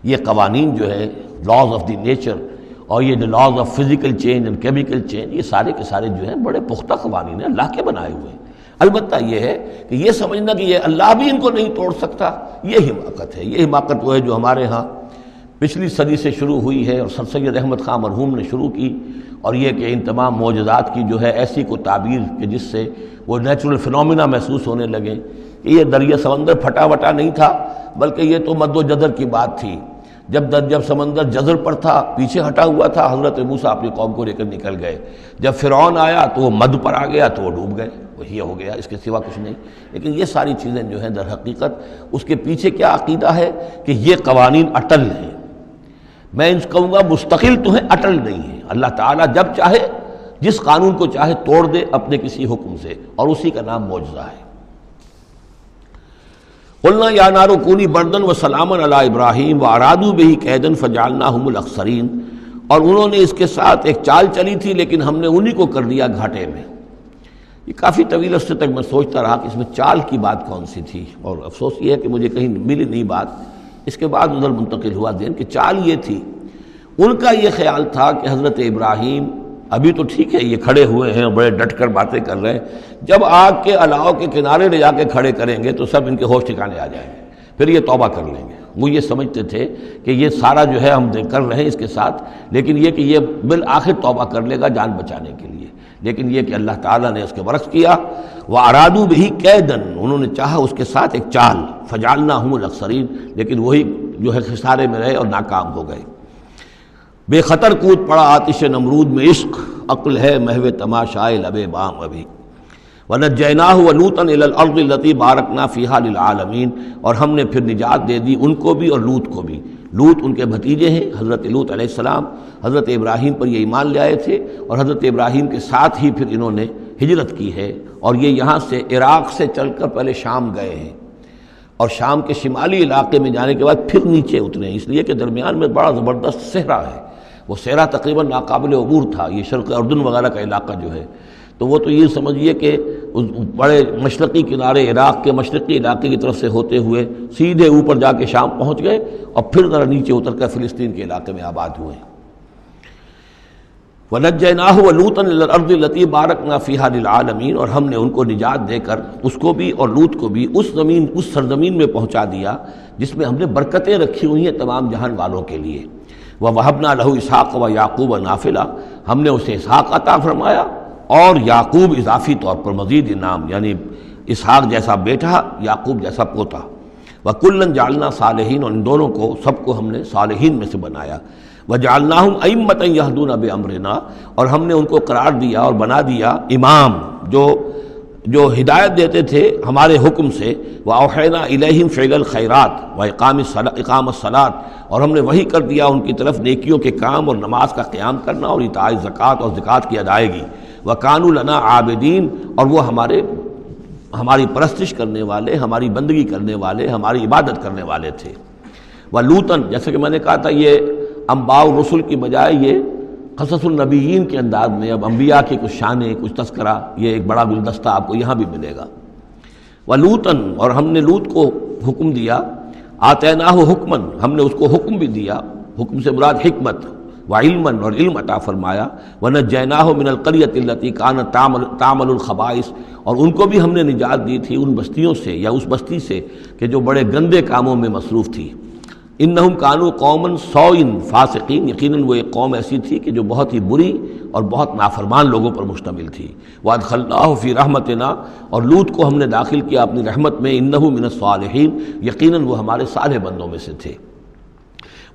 یہ قوانین جو ہے، لاز آف دی نیچر، اور یہ laws of physical change and chemical change, یہ سارے کے سارے جو ہیں بڑے پختہ قوانین ہیں، اللہ کے بنائے ہوئے ہیں۔ البتہ یہ ہے کہ یہ سمجھنا کہ یہ اللہ بھی ان کو نہیں توڑ سکتا، یہ حماقت ہے۔ یہ حماقت وہ ہے جو ہمارے ہاں پچھلی صدی سے شروع ہوئی ہے، اور سر سید احمد خان مرحوم نے شروع کی، اور یہ کہ ان تمام معجزات کی جو ہے ایسی کو تعبیر کہ جس سے وہ نیچرل فنومینا محسوس ہونے لگے کہ یہ دریا سمندر پھٹا وٹا نہیں تھا، بلکہ یہ تو مد و جزر کی بات تھی۔ جب سمندر جزر پر تھا، پیچھے ہٹا ہوا تھا، حضرت موسیٰ اپنی قوم کو لے کر نکل گئے۔ جب فرعون آیا تو وہ مد پر آ گیا تو وہ ڈوب گئے، وہی ہو گیا، اس کے سوا کچھ نہیں۔ لیکن یہ ساری چیزیں جو ہیں در حقیقت اس کے پیچھے کیا عقیدہ ہے کہ یہ قوانین اٹل ہیں، میں ان سے کہوں گا مستقل تو ہیں، اٹل نہیں ہیں۔ اللہ تعالیٰ جب چاہے جس قانون کو چاہے توڑ دے اپنے کسی حکم سے، اور اسی کا نام معجزہ ہے۔ قلنا یا نار کونی بردن وسلاما علی ابراہیم وارادوا بہ کیدا فجعلناہم الاخسرین، اور انہوں نے اس کے ساتھ ایک چال چلی تھی لیکن ہم نے انہی کو کر دیا گھاٹے میں۔ یہ کافی طویل عرصے تک میں سوچتا رہا کہ اس میں چال کی بات کون سی تھی، اور افسوس یہ ہے کہ مجھے کہیں ملی نہیں بات۔ اس کے بعد ادھر منتقل ہوا ذہن کہ چال یہ تھی، ان کا یہ خیال تھا کہ حضرت ابراہیم ابھی تو ٹھیک ہے یہ کھڑے ہوئے ہیں، بڑے ڈٹ کر باتیں کر رہے ہیں، جب آگ کے الاؤ کے کنارے لے جا کے کھڑے کریں گے تو سب ان کے ہوش ٹھکانے آ جائیں گے، پھر یہ توبہ کر لیں گے۔ وہ یہ سمجھتے تھے کہ یہ سارا جو ہے ہم کر رہے ہیں اس کے ساتھ، لیکن یہ کہ یہ بالآخر توبہ کر لے گا جان بچانے کے لیے۔ لیکن یہ کہ اللہ تعالیٰ نے اس کے برعکس کیا، وَأَرَادُوا بِهِ كَيْدًا، انہوں نے چاہا اس کے ساتھ ایک چال، فَجَعَلْنَاهُمُ الْأَخْسَرِينَ، لیکن وہی جو ہے خسارے میں رہے اور ناکام ہو گئے۔ بے خطر کود پڑا آتش نمرود میں عشق، عقل ہے محو تماشائے لب بام ابھی۔ وَنَجَّيْنَاهُ وَلُوطًا إِلَى الْأَرْضِ الَّتِي بَارَكْنَا فِيهَا لِلْعَالَمِينَ، اور ہم نے پھر نجات دے دی ان کو بھی اور لوط کو بھی۔ لوط ان کے بھتیجے ہیں، حضرت لوط علیہ السلام حضرت ابراہیم پر یہ ایمان لے آئے تھے، اور حضرت ابراہیم کے ساتھ ہی پھر انہوں نے ہجرت کی ہے، اور یہ یہاں سے عراق سے چل کر پہلے شام گئے ہیں، اور شام کے شمالی علاقے میں جانے کے بعد پھر نیچے اترے ہیں، اس لیے کہ درمیان میں بڑا زبردست صحرا ہے۔ وہ صحرا تقریباً ناقابل عبور تھا، یہ شرق اردن وغیرہ کا علاقہ جو ہے، تو وہ تو یہ سمجھیے کہ اس بڑے مشرقی کنارے عراق کے مشرقی علاقے کی طرف سے ہوتے ہوئے سیدھے اوپر جا کے شام پہنچ گئے اور پھر ذرا نیچے اتر کر فلسطین کے علاقے میں آباد ہوئے۔ وَنَجَّيْنَاهُ وَلُوطًا إِلَى الْأَرْضِ الَّتِي بَارَكْنَا فِيهَا لِلْعَالَمِينَ، اور ہم نے ان کو نجات دے کر اس کو بھی اور لوط کو بھی اس سرزمین میں پہنچا دیا جس میں ہم نے برکتیں رکھی ہوئی ہیں تمام جہان والوں کے لیے۔ وَوَهَبْنَا لَهُ إِسْحَاقَ وَيَعْقُوبَ نَافِلَةً، ہم نے اسے اسحاق عطا فرمایا اور یعقوب اضافی طور پر مزید انعام، یعنی اسحاق جیسا بیٹا، یعقوب جیسا پوتا۔ وَكُلًّا جَعَلْنَا صَالِحِينَ، اور ان دونوں کو سب کو ہم نے صالحین میں سے بنایا۔ وَجَعَلْنَاهُمْ أَئِمَّةً يَهْدُونَ بِأَمْرِنَا، اور ہم نے ان کو قرار دیا اور بنا دیا امام جو ہدایت دیتے تھے ہمارے حکم سے۔ وَأَوْحَيْنَا إِلَيْهِمْ فِعْلَ الْخَيْرَاتِ وَإِقَامَ الصَّلَاةِ، اور ہم نے وحی کر دیا ان کی طرف نیکیوں کے کام اور نماز کا قیام کرنا اور ایتاء زکوٰۃ اور زکوٰۃ کی ادائیگی۔ وَكَانُوا لَنَا عَابِدِينَ، اور وہ ہماری پرستش کرنے والے، ہماری بندگی کرنے والے، ہماری عبادت کرنے والے تھے۔ وَلُوطًا، جیسے کہ میں نے کہا تھا یہ انباء الرسل کی بجائے یہ قصص النبیین کے انداز میں اب انبیاء کی کچھ شانیں، کچھ تذکرہ، یہ ایک بڑا گلدستہ آپ کو یہاں بھی ملے گا۔ وَلُوطًا، اور ہم نے لوط کو حکم دیا، آتیناہ حکمًا، ہم نے اس کو حکم بھی دیا، حکم سے مراد حکمت، وعلمًا، اور علم عطا فرمایا۔ وَنَجَّيْنَاهُ مِنَ الْقَرْيَةِ الَّتِي كَانَتْ تَعْمَلُ الْخَبَائِثَ، اور ان کو بھی ہم نے نجات دی تھی ان بستیوں سے یا اس بستی سے کہ جو بڑے گندے کاموں میں مصروف تھی۔ انہم کانوا قوما سوء فاسقین، یقیناً وہ ایک قوم ایسی تھی کہ جو بہت ہی بری اور بہت نافرمان لوگوں پر مشتمل تھی۔ وادخلناہ فی رحمتنا، اور لوط کو ہم نے داخل کیا اپنی رحمت میں، انہ من الصالحین، یقیناً وہ ہمارے صالح بندوں میں سے تھے۔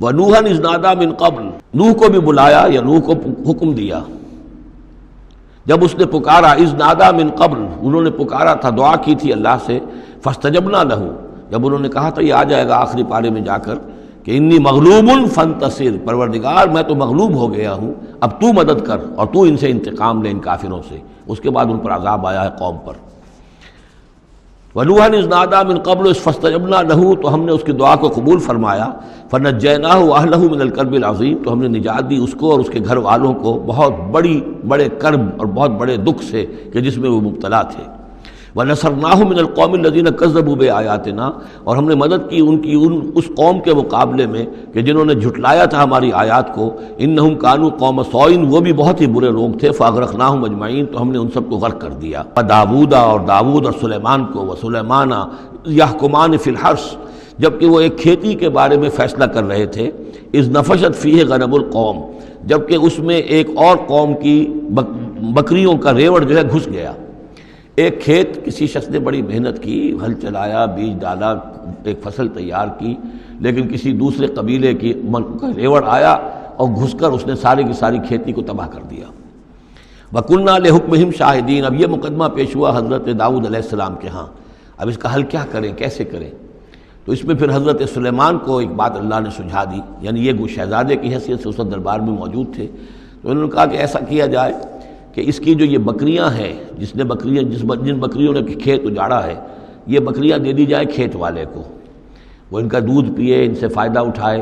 ونوحا اذ نادی من قبل، نوح کو بھی بلایا یا نوح کو حکم دیا جب اس نے پکارا، اذ نادی من قبل، انہوں نے پکارا تھا، دعا کی تھی اللہ سے، فاستجبنا لہ، جب انہوں نے کہا تھا یہ آ جائے گا آخری پارے میں جا کر کہ انی مغلوب فانتصر، پروردگار میں تو مغلوب ہو گیا ہوں، اب تو مدد کر اور تو ان سے انتقام لے، ان کافروں سے۔ اس کے بعد ان پر عذاب آیا ہے قوم پر۔ وَنُوحًا اذ نادى من قبل فاستجبنا له، تو ہم نے اس کی دعا کو قبول فرمایا۔ فنجیناہ وأہلہ من الکرب العظیم، تو ہم نے نجات دی اس کو اور اس کے گھر والوں کو بہت بڑے کرب اور بہت بڑے دکھ سے کہ جس میں وہ مبتلا تھے۔ وَنَصَرْنَاهُ مِنَ الْقَوْمِ الَّذِينَ كَذَّبُوا بِآيَاتِنَا، اور ہم نے مدد کی اس قوم کے مقابلے میں کہ جنہوں نے جھٹلایا تھا ہماری آیات کو۔ إِنَّهُمْ كَانُوا قَوْمَ سَوْءٍ، وہ بھی بہت ہی برے لوگ تھے۔ فَأَغْرَقْنَاهُمْ أَجْمَعِينَ، تو ہم نے ان سب کو غرق کر دیا۔ وَدَاوُودَ، اور داود اور سلیمان کو، وَسُلَيْمَانَ يَحْكُمَانِ فِي الْحَرْثِ، جبکہ وہ ایک کھیتی کے بارے میں فیصلہ کر رہے تھے۔ إِذْ نَفَشَتْ فِيهِ غَنَمُ الْقَوْمِ، جبکہ اس میں ایک اور قوم کی بکریوں کا ریوڑ جو ہے گھس گیا۔ ایک کھیت کسی شخص نے بڑی محنت کی، ہل چلایا، بیج ڈالا، ایک فصل تیار کی، لیکن کسی دوسرے قبیلے کی ریوڑ آیا اور گھس کر اس نے ساری کی ساری کھیتی کو تباہ کر دیا۔ وَكُنَّا لِحُكْمِهِمْ شَاهِدِينَ، اب یہ مقدمہ پیش ہوا حضرت داؤد علیہ السلام کے ہاں، اب اس کا حل کیا کریں، کیسے کریں؟ تو اس میں پھر حضرت سلیمان کو ایک بات اللہ نے سجھا دی، یعنی یہ شہزادے کی حیثیت سے اس وقت دربار میں موجود تھے، تو انہوں نے کہا کہ ایسا کیا جائے کہ اس کی جو یہ بکریاں ہیں، جن بکریوں نے کھیت اجاڑا ہے، یہ بکریاں دے دی جائے کھیت والے کو، وہ ان کا دودھ پیے، ان سے فائدہ اٹھائے،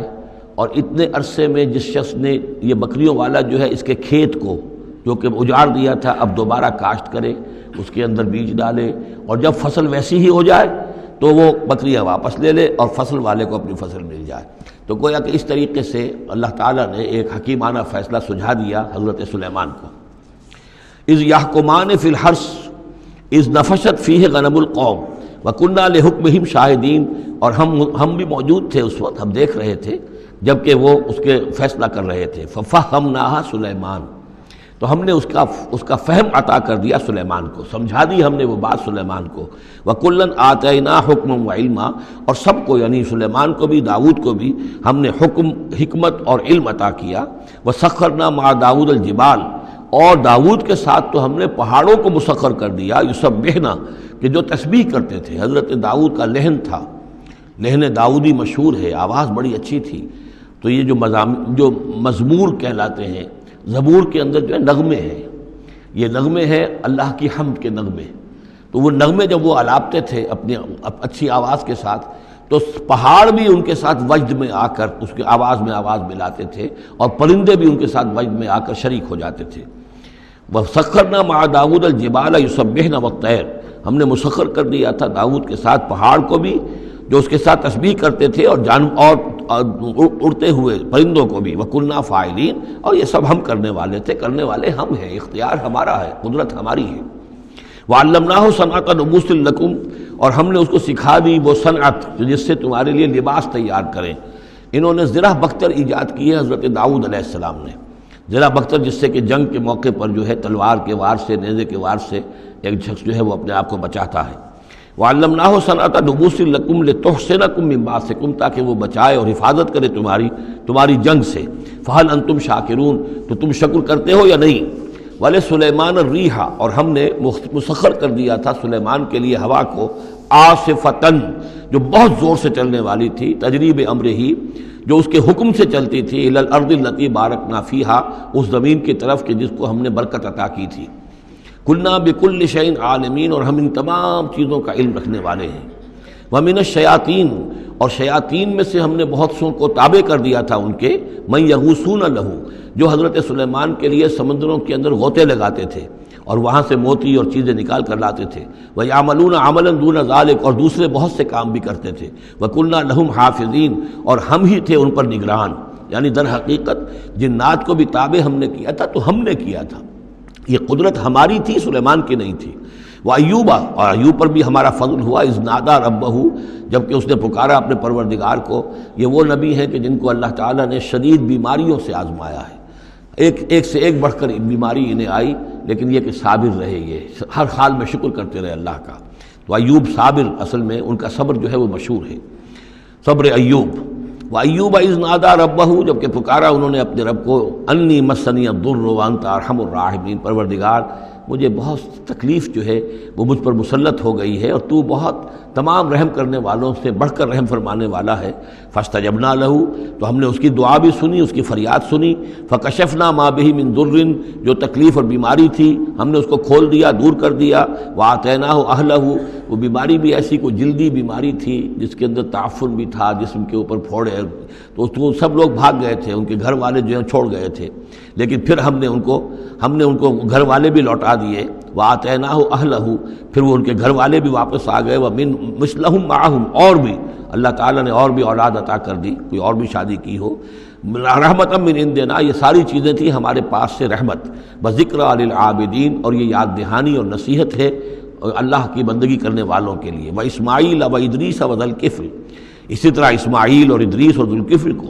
اور اتنے عرصے میں جس شخص نے یہ بکریوں والا جو ہے اس کے کھیت کو جو کہ اجاڑ دیا تھا اب دوبارہ کاشت کرے، اس کے اندر بیج ڈالے، اور جب فصل ویسی ہی ہو جائے تو وہ بکریاں واپس لے لے اور فصل والے کو اپنی فصل مل جائے۔ تو گویا کہ اس طریقے سے اللہ تعالیٰ نے ایک حکیمانہ فیصلہ سجھا دیا حضرت سلیمان کو۔ اذ یحکمان فی الحرث اذ نفشت فیہ غنم القوم وکنہ لحکمہم شاہدین، اور ہم بھی موجود تھے اس وقت، ہم دیکھ رہے تھے جبکہ وہ اس کے فیصلہ کر رہے تھے۔ ففہمناہا سلیمان، تو ہم نے اس کا فہم عطا کر دیا سلیمان کو، سمجھا دی ہم نے وہ بات سلیمان کو۔ وَكُلًّا آتَيْنَا حُكْمًا وَعِلْمًا، اور سب کو یعنی سلیمان کو بھی داؤد کو بھی ہم نے حکم، حکمت اور علم عطا کیا۔ وَسَخَّرْنَا مَعَ دَاوُدَ الْجِبَالَ، اور داؤد کے ساتھ تو ہم نے پہاڑوں کو مسخر کر دیا، یسبحنا، کہ جو تسبیح کرتے تھے۔ حضرت داؤد کا لہن تھا، لہن داؤدی مشہور ہے، آواز بڑی اچھی تھی، تو یہ جو مزمور کہلاتے ہیں، زبور کے اندر جو ہے نغمے ہیں، یہ نغمے ہیں اللہ کی حمد کے نغمے، تو وہ نغمے جب وہ الاپتے تھے اپنی اچھی آواز کے ساتھ تو پہاڑ بھی ان کے ساتھ وجد میں آ کر اس کی آواز میں آواز ملاتے تھے، اور پرندے بھی ان کے ساتھ وجد میں آ کر شریک ہو جاتے تھے۔ وَسَخَّرْنَا مَعَ داؤد الْجِبَالَ يُسَبِّحْنَ وَالطَّيْرَ، ہم نے مسخر کر دیا تھا داؤد کے ساتھ پہاڑ کو بھی جو اس کے ساتھ تسبیح کرتے تھے، اور اڑتے ہوئے پرندوں کو بھی، وَكُنَّا فَاعِلِينَ، اور یہ سب ہم کرنے والے تھے، کرنے والے ہم ہیں، اختیار ہمارا ہے، قدرت ہماری ہے۔ وَعَلَّمْنَاهُ صَنْعَةَ لُبُوسٍ لَكُمْ، اور ہم نے اس کو سکھا دی وہ صنعت جس سے تمہارے لیے لباس تیار کریں۔ انہوں نے زرہ بختر ایجاد کی ہے حضرت داؤد علیہ السلام نے، زرہ بختر جس سے کہ جنگ کے موقع پر جو ہے تلوار کے وار سے، نیزے کے وار سے ایک شخص جو ہے وہ اپنے آپ کو بچاتا ہے۔ وَعَلَّمْنَاهُ صَنْعَةَ لُبُوسٍ لَكُمْ لِتُحْصِنَكُم مِّن بَأْسِكُم، تاکہ وہ بچائے اور حفاظت کرے تمہاری جنگ سے۔ فَهَلْ أَنتُمْ شَاكِرُونَ، تو تم شکر کرتے ہو یا نہیں؟ وَلِسُلَيْمَانَ الرِّيحَ، اور ہم نے مسخر کر دیا تھا سلیمان کے لیے ہوا کو، عاصفتاً، جو بہت زور سے چلنے والی تھی، تجری بِأَمْرِهِ، جو اس کے حکم سے چلتی تھی، إِلَى الْأَرْضِ الَّتِي بَارَكْنَا فِيهَا، اس زمین کی طرف کہ جس کو ہم نے برکت عطا کی تھی۔ كُنَّا بِكُلِّ شَيْءٍ عَالِمِينَ، اور ہم ان تمام چیزوں کا علم رکھنے والے ہیں۔ وَمِنَ الشَّيَاطِينِ، اور شیاطین میں سے ہم نے بہت سوں کو تابع کر دیا تھا ان کے، مَن يَغُوصُونَ لَهُ، جو حضرت سلیمان کے لیے سمندروں کے اندر غوطے لگاتے تھے اور وہاں سے موتی اور چیزیں نکال کر لاتے تھے۔ وَيَعْمَلُونَ عَمَلًا دُونَ ذَلِكَ، اور دوسرے بہت سے کام بھی کرتے تھے۔ وَكُنَّا لَهُمْ حَافِظِينَ، اور ہم ہی تھے ان پر نگران، یعنی در حقیقت جنات کو بھی تابع ہم نے کیا تھا، تو ہم نے کیا تھا، یہ قدرت ہماری تھی، سلیمان کی نہیں تھی۔ وَأَيُّوبَ، اور ایوب پر بھی ہمارا فضل ہوا، اذ نادى ربہ، جبکہ اس نے پکارا اپنے پروردگار کو۔ یہ وہ نبی ہیں کہ جن کو اللہ تعالیٰ نے شدید بیماریوں سے آزمایا ہے، ایک سے ایک بڑھ کر بیماری انہیں آئی، لیکن یہ کہ صابر رہے، یہ ہر حال میں شکر کرتے رہے اللہ کا۔ تو ایوب صابر، اصل میں ان کا صبر جو ہے وہ مشہور ہے، صبر ایوب۔ وَأَيُّوبَ إِذْ نَادَىٰ رَبَّهُ، جبکہ پکارا انہوں نے اپنے رب کو، أَنِّي مَسَّنِيَ الضُّرُّ وَأَنْتَ أَرْحَمُ الرَّاحِمِينَ، پروردگار مجھے بہت تکلیف جو ہے وہ مجھ پر مسلط ہو گئی ہے، اور تو بہت تمام رحم کرنے والوں سے بڑھ کر رحم فرمانے والا ہے۔ فَاسْتَجَبْنَا لَهُ، تو ہم نے اس کی دعا بھی سنی، اس کی فریاد سنی۔ فَكَشَفْنَا مَا بِهِ مِن ضُرٍّ، جو تکلیف اور بیماری تھی ہم نے اس کو کھول دیا، دور کر دیا۔ وَآتَيْنَاهُ أَهْلَهُ، وہ بیماری بھی ایسی کوئی جلدی بیماری تھی جس کے اندر تعفن بھی تھا، جسم کے اوپر پھوڑے، تو سب لوگ بھاگ گئے تھے، ان کے گھر والے جو ہیں چھوڑ گئے تھے، لیکن پھر ہم نے ان کو گھر والے بھی لوٹا دیے۔ وَآتَيْنَاهُ أَهْلَهُ، پھر وہ ان کے گھر والے بھی واپس آ گئے۔ وَمِن مِثْلَهُم مَعَهُمْ، اور بھی اللہ تعالیٰ نے اور بھی اولاد عطا کر دی، کوئی اور بھی شادی کی ہو۔ رحمۃ من عندنا، یہ ساری چیزیں تھیں ہمارے پاس سے رحمت۔ وذکریٰ للعابدین، اور یہ یاد دہانی اور نصیحت ہے اللہ کی بندگی کرنے والوں کے لیے۔ واسماعیل وادریس وذوالکفل، اسی طرح اسماعیل اور ادریس اور ذوالکفل کو۔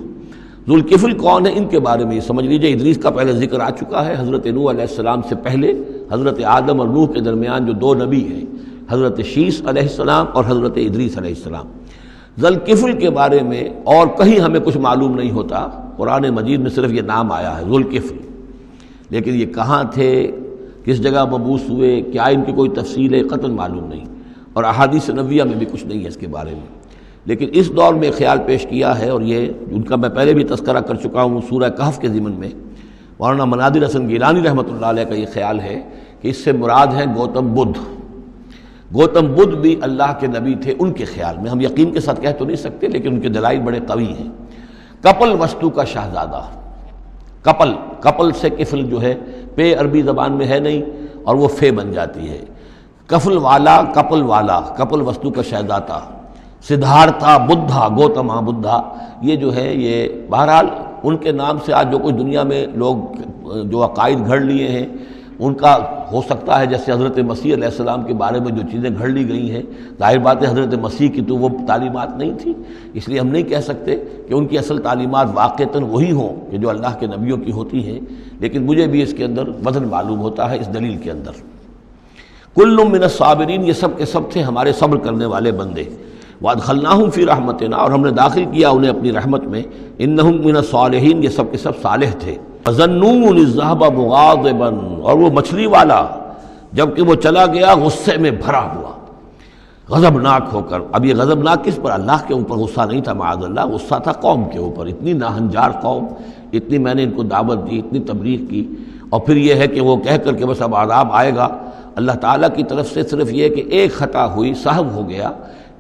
ذوالکفل کون ہے ان کے بارے میں یہ سمجھ لیجئے، ادریس کا پہلے ذکر آ چکا ہے، حضرت نوح علیہ السلام سے پہلے حضرت آدم اور نوح کے درمیان جو دو نبی ہیں، حضرت شیس علیہ السلام اور حضرت ادریس علیہ السلام۔ ذوالکفل کے بارے میں اور کہیں ہمیں کچھ معلوم نہیں ہوتا، قرآن مجید میں صرف یہ نام آیا ہے ذوالکفل، لیکن یہ کہاں تھے، کس جگہ مبعوث ہوئے، کیا ان کی کوئی تفصیل ہے، قطعاً معلوم نہیں، اور احادیث نبویہ میں بھی کچھ نہیں ہے اس کے بارے میں۔ لیکن اس دور میں خیال پیش کیا ہے، اور یہ ان کا میں پہلے بھی تذکرہ کر چکا ہوں سورہ کہف کے ضمن میں، مولانا منادر حسن گیلانی رحمۃ اللہ علیہ کا یہ خیال ہے کہ اس سے مراد ہیں گوتم بدھ۔ گوتم بدھ بھی اللہ کے نبی تھے ان کے خیال میں، ہم یقین کے ساتھ کہہ تو نہیں سکتے، لیکن ان کے دلائل بڑے قوی ہیں۔ کپل وستو کا شہزادہ، کپل سے کفل جو ہے، پے عربی زبان میں ہے نہیں اور وہ فے بن جاتی ہے، کفل والا، کپل وستو کا شہزادہ، سدھارتھا بدھا، گوتما بدھا، یہ جو ہے یہ بہرحال ان کے نام سے آج جو کچھ دنیا میں لوگ جو عقائد گھڑ لیے ہیں ان کا ہو سکتا ہے، جیسے حضرت مسیح علیہ السلام کے بارے میں جو چیزیں گھڑ لی گئی ہیں، ظاہر بات ہے حضرت مسیح کی تو وہ تعلیمات نہیں تھی، اس لیے ہم نہیں کہہ سکتے کہ ان کی اصل تعلیمات واقعتاً وہی ہوں کہ جو اللہ کے نبیوں کی ہوتی ہیں، لیکن مجھے بھی اس کے اندر وزن معلوم ہوتا ہے اس دلیل کے اندر۔ کل من الصابرین، یہ سب کے سب تھے ہمارے صبر کرنے والے بندے۔ وادخلناہم فی رحمتنا، اور ہم نے داخل کیا انہیں اپنی رحمت میں۔ انہم من الصالحین، یہ سب کے سب صالح تھے۔ فظنون اذ ذهب مغاضبا، اور وہ مچھلی والا جب کہ وہ چلا گیا غصے میں بھرا ہوا، غضبناک ہو کر۔ اب یہ غضبناک کس پر؟ اللہ کے اوپر غصہ نہیں تھا معاذ اللہ، غصہ تھا قوم کے اوپر، اتنی ناہنجار قوم، اتنی میں نے ان کو دعوت دی، اتنی تبلیغ کی، اور پھر یہ ہے کہ وہ کہہ کر کہ بس اب عذاب آئے گا۔ اللہ تعالیٰ کی طرف سے صرف یہ کہ ایک خطا ہوئی، سہو ہو گیا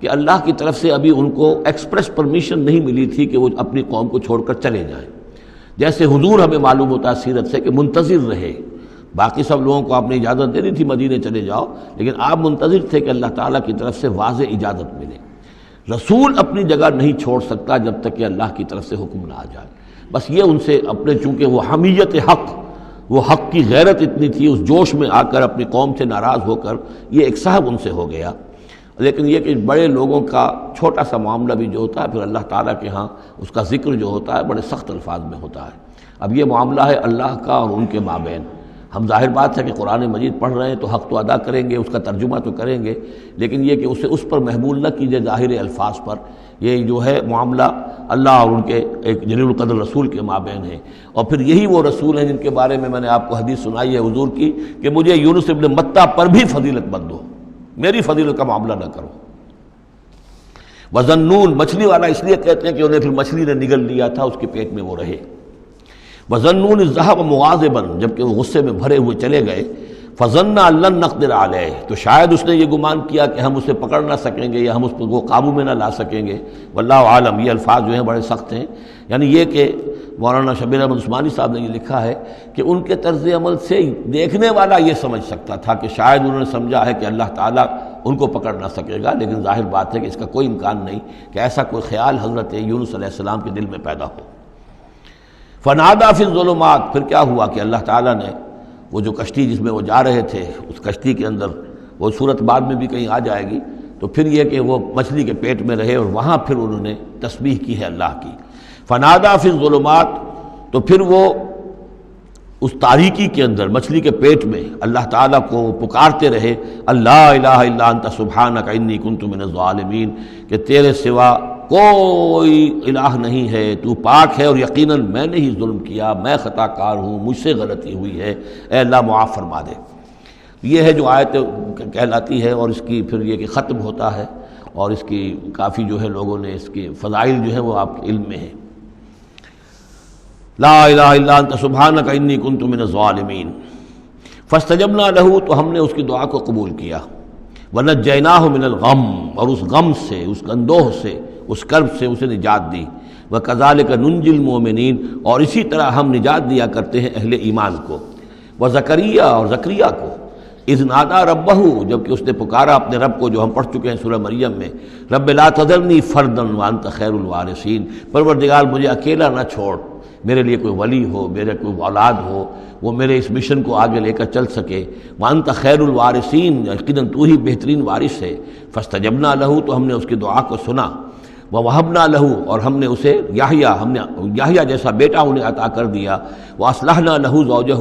کہ اللہ کی طرف سے ابھی ان کو ایکسپریس پرمیشن نہیں ملی تھی کہ وہ اپنی قوم کو چھوڑ کر چلے جائیں. جیسے حضور ہمیں معلوم ہوتا ہے سیرت سے کہ منتظر رہے، باقی سب لوگوں کو آپ نے اجازت دے دی تھی مدینے چلے جاؤ، لیکن آپ منتظر تھے کہ اللہ تعالیٰ کی طرف سے واضح اجازت ملے. رسول اپنی جگہ نہیں چھوڑ سکتا جب تک کہ اللہ کی طرف سے حکم نہ آ جائے. بس یہ ان سے اپنے، چونکہ وہ حمیت حق، وہ حق کی غیرت اتنی تھی، اس جوش میں آ کر اپنی قوم سے ناراض ہو کر یہ ایک صاحب ان سے ہو گیا. لیکن یہ کہ بڑے لوگوں کا چھوٹا سا معاملہ بھی جو ہوتا ہے پھر اللہ تعالیٰ کے ہاں اس کا ذکر جو ہوتا ہے بڑے سخت الفاظ میں ہوتا ہے. اب یہ معاملہ ہے اللہ کا اور ان کے مابین. ہم ظاہر بات ہے کہ قرآن مجید پڑھ رہے ہیں تو حق تو ادا کریں گے، اس کا ترجمہ تو کریں گے، لیکن یہ کہ اسے اس پر محمول نہ کیجیے ظاہر الفاظ پر. یہ جو ہے معاملہ اللہ اور ان کے ایک جلیل القدر رسول کے مابین ہے. اور پھر یہی وہ رسول ہیں جن کے بارے میں نے آپ کو حدیث سنائی ہے حضور کی کہ مجھے یونس ابن متہ پر بھی فضیلت مت دو، میری فضیلت کا معاملہ نہ کرو. وذنون، مچھلی والا اس لیے کہتے ہیں کہ انہیں پھر مچھلی نے نگل لیا تھا، اس کے پیٹ میں وہ رہے. وظنون اذ ذهب مغاضبا، جبکہ وہ غصے میں بھرے ہوئے چلے گئے. فظن ان لن نقدر علیہ، تو شاید اس نے یہ گمان کیا کہ ہم اسے پکڑ نہ سکیں گے یا ہم اس کو قابو میں نہ لا سکیں گے. واللہ عالم، یہ الفاظ جو ہیں بڑے سخت ہیں. یعنی یہ کہ مولانا شبیر احمد عثمانی صاحب نے یہ لکھا ہے کہ ان کے طرز عمل سے دیکھنے والا یہ سمجھ سکتا تھا کہ شاید انہوں نے سمجھا ہے کہ اللہ تعالیٰ ان کو پکڑ نہ سکے گا، لیکن ظاہر بات ہے کہ اس کا کوئی امکان نہیں کہ ایسا کوئی خیال حضرت یونس علیہ السلام کے دل میں پیدا ہو. فنادا فی الظلمات، پھر کیا ہوا کہ اللہ تعالیٰ نے وہ جو کشتی جس میں وہ جا رہے تھے، اس کشتی کے اندر وہ صورت بعد میں بھی کہیں آ جائے گی، تو پھر یہ کہ وہ مچھلی کے پیٹ میں رہے اور وہاں پھر انہوں نے تسبیح کی ہے اللہ کی. فنادا فی الظلمات، تو پھر وہ اس تاریکی کے اندر مچھلی کے پیٹ میں اللہ تعالیٰ کو پکارتے رہے، اللہ الہ الا انت سبحانک انی کنت من الظالمین، کہ تیرے سوا کوئی الہ نہیں ہے، تو پاک ہے اور یقیناً میں نے ہی ظلم کیا، میں خطا کار ہوں، مجھ سے غلطی ہوئی ہے، اے اللہ معاف فرما دے. یہ ہے جو آیت کہلاتی ہے، اور اس کی پھر یہ کہ ختم ہوتا ہے، اور اس کی کافی جو ہے لوگوں نے اس کے فضائل جو ہیں وہ آپ کے علم میں ہیں. لا الہ الا انت سبحانک انی کنت من الظالمین فاستجبنا لہ، تو ہم نے اس کی دعا کو قبول کیا. ونجیناہ من الغم، اور اس غم سے، اس اندوہ سے، اس کرب سے اسے نجات دی. وکذالک ننجی المؤمنین، اور اسی طرح ہم نجات دیا کرتے ہیں اہل ایمان کو. وزکریا، اور زکریا کو، اذ نادا ربہ، جبکہ اس نے پکارا اپنے رب کو، جو ہم پڑھ چکے ہیں سورہ مریم میں، رب لا تذرنی فردا وانت خیر الوارثین، پروردگار مجھے اکیلا نہ چھوڑ، میرے لیے کوئی ولی ہو، میرے کوئی اولاد ہو، وہ میرے اس مشن کو آگے لے کر چل سکے. وانت خیر الوارثین، یقیناً تو ہی بہترین وارث ہے. فاستجبنا لہ، تو ہم نے اس کی دعا کو سنا. ووہبنا لہ، اور ہم نے اسے یحییٰ، ہم نے یحییٰ جیسا بیٹا انہیں عطا کر دیا. واصلحنا لہ زوجہ،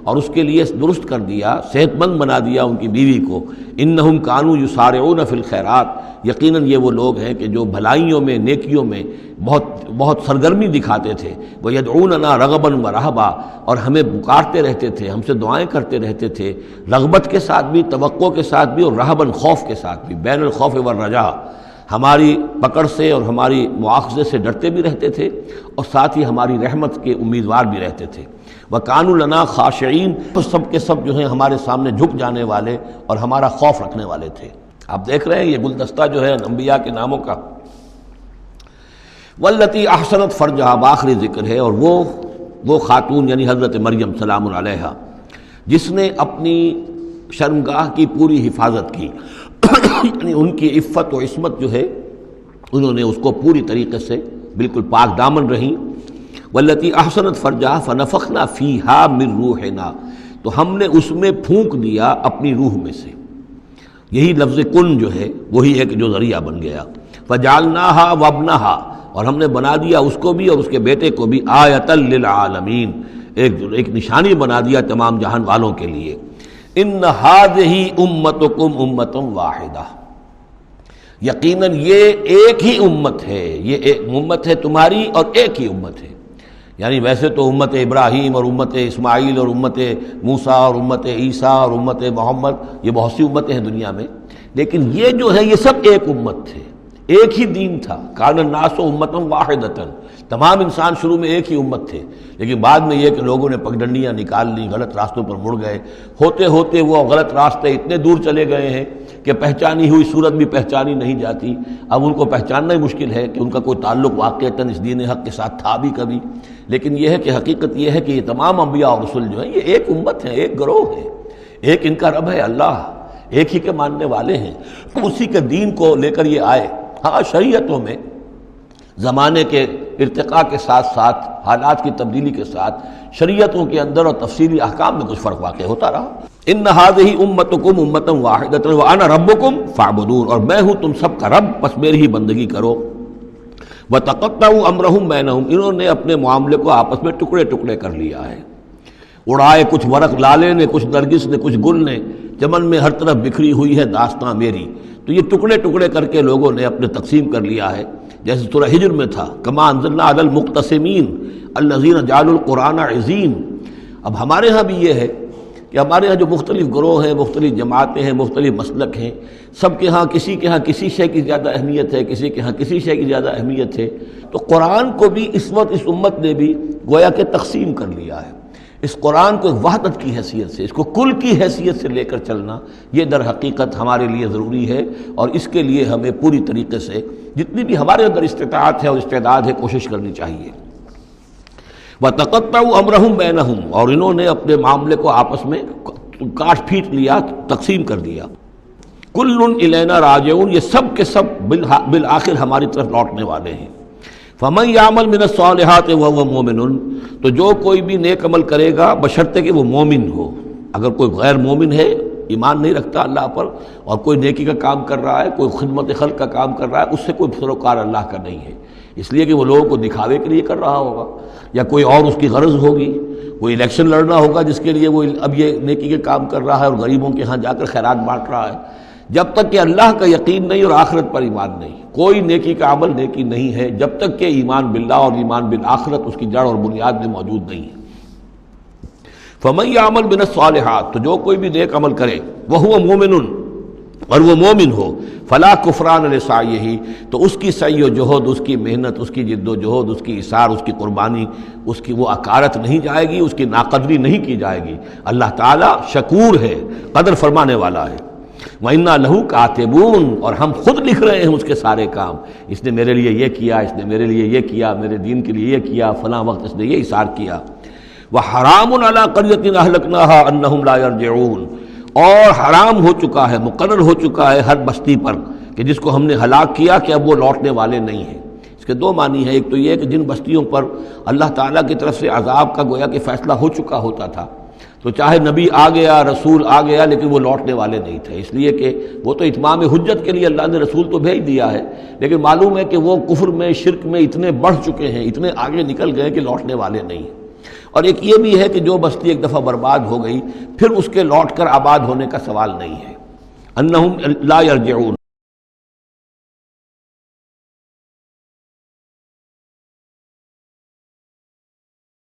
اور اس کے لیے درست کر دیا، صحت مند بنا دیا ان کی بیوی کو. انہم کانوا یسارعون فی الخیرات، یقیناً یہ وہ لوگ ہیں کہ جو بھلائیوں میں، نیکیوں میں بہت سرگرمی دکھاتے تھے. ویدعوننا رغبا ورہبا، اور ہمیں پکارتے رہتے تھے، ہم سے دعائیں کرتے رہتے تھے، رغبت کے ساتھ بھی، توقع کے ساتھ بھی، اور رہباً خوف کے ساتھ بھی، بین الخوف والرجاء، ہماری پکڑ سے اور ہماری مواخذے سے ڈرتے بھی رہتے تھے، اور ساتھ ہی ہماری رحمت کے امیدوار بھی رہتے تھے. وَكَانُوا لَنَا خَاشِعِينَ، تو سب کے سب جو ہیں ہمارے سامنے جھک جانے والے اور ہمارا خوف رکھنے والے تھے. آپ دیکھ رہے ہیں یہ گلدستہ جو ہے انبیاء کے ناموں کا. وَالَّتِي أَحْسَنَتْ فَرْجَهَا، بآخری ذکر ہے، اور وہ خاتون یعنی حضرت مریم سلام علیہا، جس نے اپنی شرمگاہ کی پوری حفاظت کی، یعنی ان کی عفت و عصمت جو ہے انہوں نے اس کو پوری طریقے سے بالکل پاک دامن رہیں. والتی احسنت فرجها فنفخنا فیہا من روحنا، تو ہم نے اس میں پھونک دیا اپنی روح میں سے. یہی لفظ کن جو ہے وہی ہے کہ جو ذریعہ بن گیا. فجعلناہا وابنہا، اور ہم نے بنا دیا اس کو بھی اور اس کے بیٹے کو بھی آیۃ للعالمین، ایک نشانی بنا دیا تمام جہان والوں کے لیے. ان ہذہ امتکم امۃ واحدہ، یقیناً یہ ایک ہی امت ہے، یہ ایک امت ہے تمہاری اور ایک ہی امت ہے. یعنی ویسے تو امت ابراہیم اور امت اسماعیل اور امت موسیٰ اور امت عیسیٰ اور امت محمد، یہ بہت سی امتیں ہیں دنیا میں، لیکن یہ جو ہے یہ سب ایک امت تھے، ایک ہی دین تھا. کان الناس امۃ واحدۃ، تمام انسان شروع میں ایک ہی امت تھے، لیکن بعد میں یہ کہ لوگوں نے پگڈنڈیاں نکال لی، غلط راستوں پر مڑ گئے، ہوتے ہوتے وہ غلط راستے اتنے دور چلے گئے ہیں کہ پہچانی ہوئی صورت بھی پہچانی نہیں جاتی، اب ان کو پہچاننا ہی مشکل ہے کہ ان کا کوئی تعلق واقعتاً اس دین حق کے ساتھ تھا بھی کبھی۔ لیکن یہ ہے کہ حقیقت یہ ہے کہ یہ تمام انبیاء اور رسول جو ہیں یہ ایک امت ہیں، ایک گروہ ہے، ایک ان کا رب ہے اللہ، ایک ہی کے ماننے والے ہیں، اسی کے دین کو لے کر یہ آئے۔ ہاں شریعتوں میں زمانے کے ارتقاء کے ساتھ ساتھ، حالات کی تبدیلی کے ساتھ شریعتوں کے اندر اور تفصیلی احکام میں کچھ فرق واقع ہوتا رہا۔ ان ھذہ امتکم امۃ واحدۃ وانا ربکم فاعبدون، اور میں ہوں تم سب کا رب، بس میری ہی بندگی کرو۔ وتقطعوا امرهم بینہم، انہوں نے اپنے معاملے کو آپس میں ٹکڑے ٹکڑے کر لیا ہے، اڑائے کچھ ورق لالے نے، کچھ نرگس نے، کچھ گل نے، چمن میں ہر طرف بکھری ہوئی ہے داستاں میری، تو یہ ٹکڑے ٹکڑے کر کے لوگوں نے اپنے تقسیم کر لیا ہے، جیسے سورہ ہجر میں تھا کما انزلنا علی المقتسمین الذین جعلوا القرآن عضین۔ اب ہمارے ہاں بھی یہ ہے کہ ہمارے ہاں جو مختلف گروہ ہیں، مختلف جماعتیں ہیں، مختلف مسلک ہیں، سب کے ہاں کسی شے کی زیادہ اہمیت ہے، کسی کے ہاں کسی شے کی زیادہ اہمیت ہے، تو قرآن کو بھی اس وقت اس امت نے بھی گویا کہ تقسیم کر لیا ہے۔ اس قرآن کو ایک وحدت کی حیثیت سے، اس کو کل کی حیثیت سے لے کر چلنا، یہ در حقیقت ہمارے لیے ضروری ہے، اور اس کے لیے ہمیں پوری طریقے سے جتنی بھی ہمارے اندر استطاعت ہے اور استعداد ہے کوشش کرنی چاہیے۔ وَتَقَطَّعُوا أَمْرَهُمْ بَيْنَهُمْ، اور انہوں نے اپنے معاملے کو آپس میں کاٹ پھینٹ لیا، تقسیم کر دیا۔ كُلٌّ إِلَيْنَا رَاجِعُونَ، یہ سب کے سب بالآخر ہماری طرف لوٹنے والے ہیں۔ فَمَن يَعْمَلْ مِنَ الصَّالِحَاتِ وَهُوَ مُؤْمِنٌ، تو جو کوئی بھی نیک عمل کرے گا بشرطے کہ وہ مومن ہو۔ اگر کوئی غیر مومن ہے، ایمان نہیں رکھتا اللہ پر، اور کوئی نیکی کا کام کر رہا ہے، کوئی خدمت خلق کا کام کر رہا ہے، اس سے کوئی سروکار اللہ کا نہیں ہے، اس لیے کہ وہ لوگوں کو دکھاوے کے لیے کر رہا ہوگا، یا کوئی اور اس کی غرض ہوگی، کوئی الیکشن لڑنا ہوگا جس کے لیے وہ اب یہ نیکی کے کام کر رہا ہے اور غریبوں کے ہاں جا کر خیرات بانٹ رہا ہے۔ جب تک کہ اللہ کا یقین نہیں اور آخرت پر ایمان نہیں، کوئی نیکی کا عمل نیکی نہیں ہے جب تک کہ ایمان باللہ اور ایمان بالآخرت اس کی جڑ اور بنیاد میں موجود نہیں ہے۔ فَمَن يَعْمَلْ مِنَ الصَّالِحَاتِ، تو جو کوئی بھی نیک عمل کرے، وَهُوَ مُؤْمِنٌ، اور وہ مومن ہو، فَلَا كُفْرَانَ لِسَعْيِهِ، تو اس کی سعی و جہد، اس کی محنت، اس کی جد و جہد، اس کی اثار، اس کی قربانی، اس کی وہ اکارت نہیں جائے گی، اس کی ناقدری نہیں کی جائے گی۔ اللہ تعالیٰ شکور ہے، قدر فرمانے والا ہے۔ وَإِنَّا لَهُ كَاتِبُونَ، اور ہم خود لکھ رہے ہیں اس کے سارے کام، اس نے میرے لیے یہ کیا، اس نے میرے لیے یہ کیا، میرے دین کے لیے یہ کیا، فلاں وقت اس نے یہ اثار کیا۔ وَحَرَامٌ عَلَىٰ قَرْيَةٍ أَهْلَكْنَاهَا أَنَّهُمْ لَا يَرْجِعُونَ، اور حرام ہو چکا ہے، مقرر ہو چکا ہے ہر بستی پر کہ جس کو ہم نے ہلاک کیا کہ اب وہ لوٹنے والے نہیں ہیں۔ اس کے دو معنی ہیں، ایک تو یہ کہ جن بستیوں پر اللہ تعالیٰ کی طرف سے عذاب کا گویا کہ فیصلہ ہو چکا ہوتا تھا، تو چاہے نبی آ گیا، رسول آ گیا، لیکن وہ لوٹنے والے نہیں تھے، اس لیے کہ وہ تو اتمام حجت کے لیے اللہ نے رسول تو بھیج دیا ہے، لیکن معلوم ہے کہ وہ کفر میں، شرک میں اتنے بڑھ چکے ہیں، اتنے آگے نکل گئے کہ لوٹنے والے نہیں ہیں۔ اور ایک یہ بھی ہے کہ جو بستی ایک دفعہ برباد ہو گئی، پھر اس کے لوٹ کر آباد ہونے کا سوال نہیں ہے۔ انہم لا یرجعون،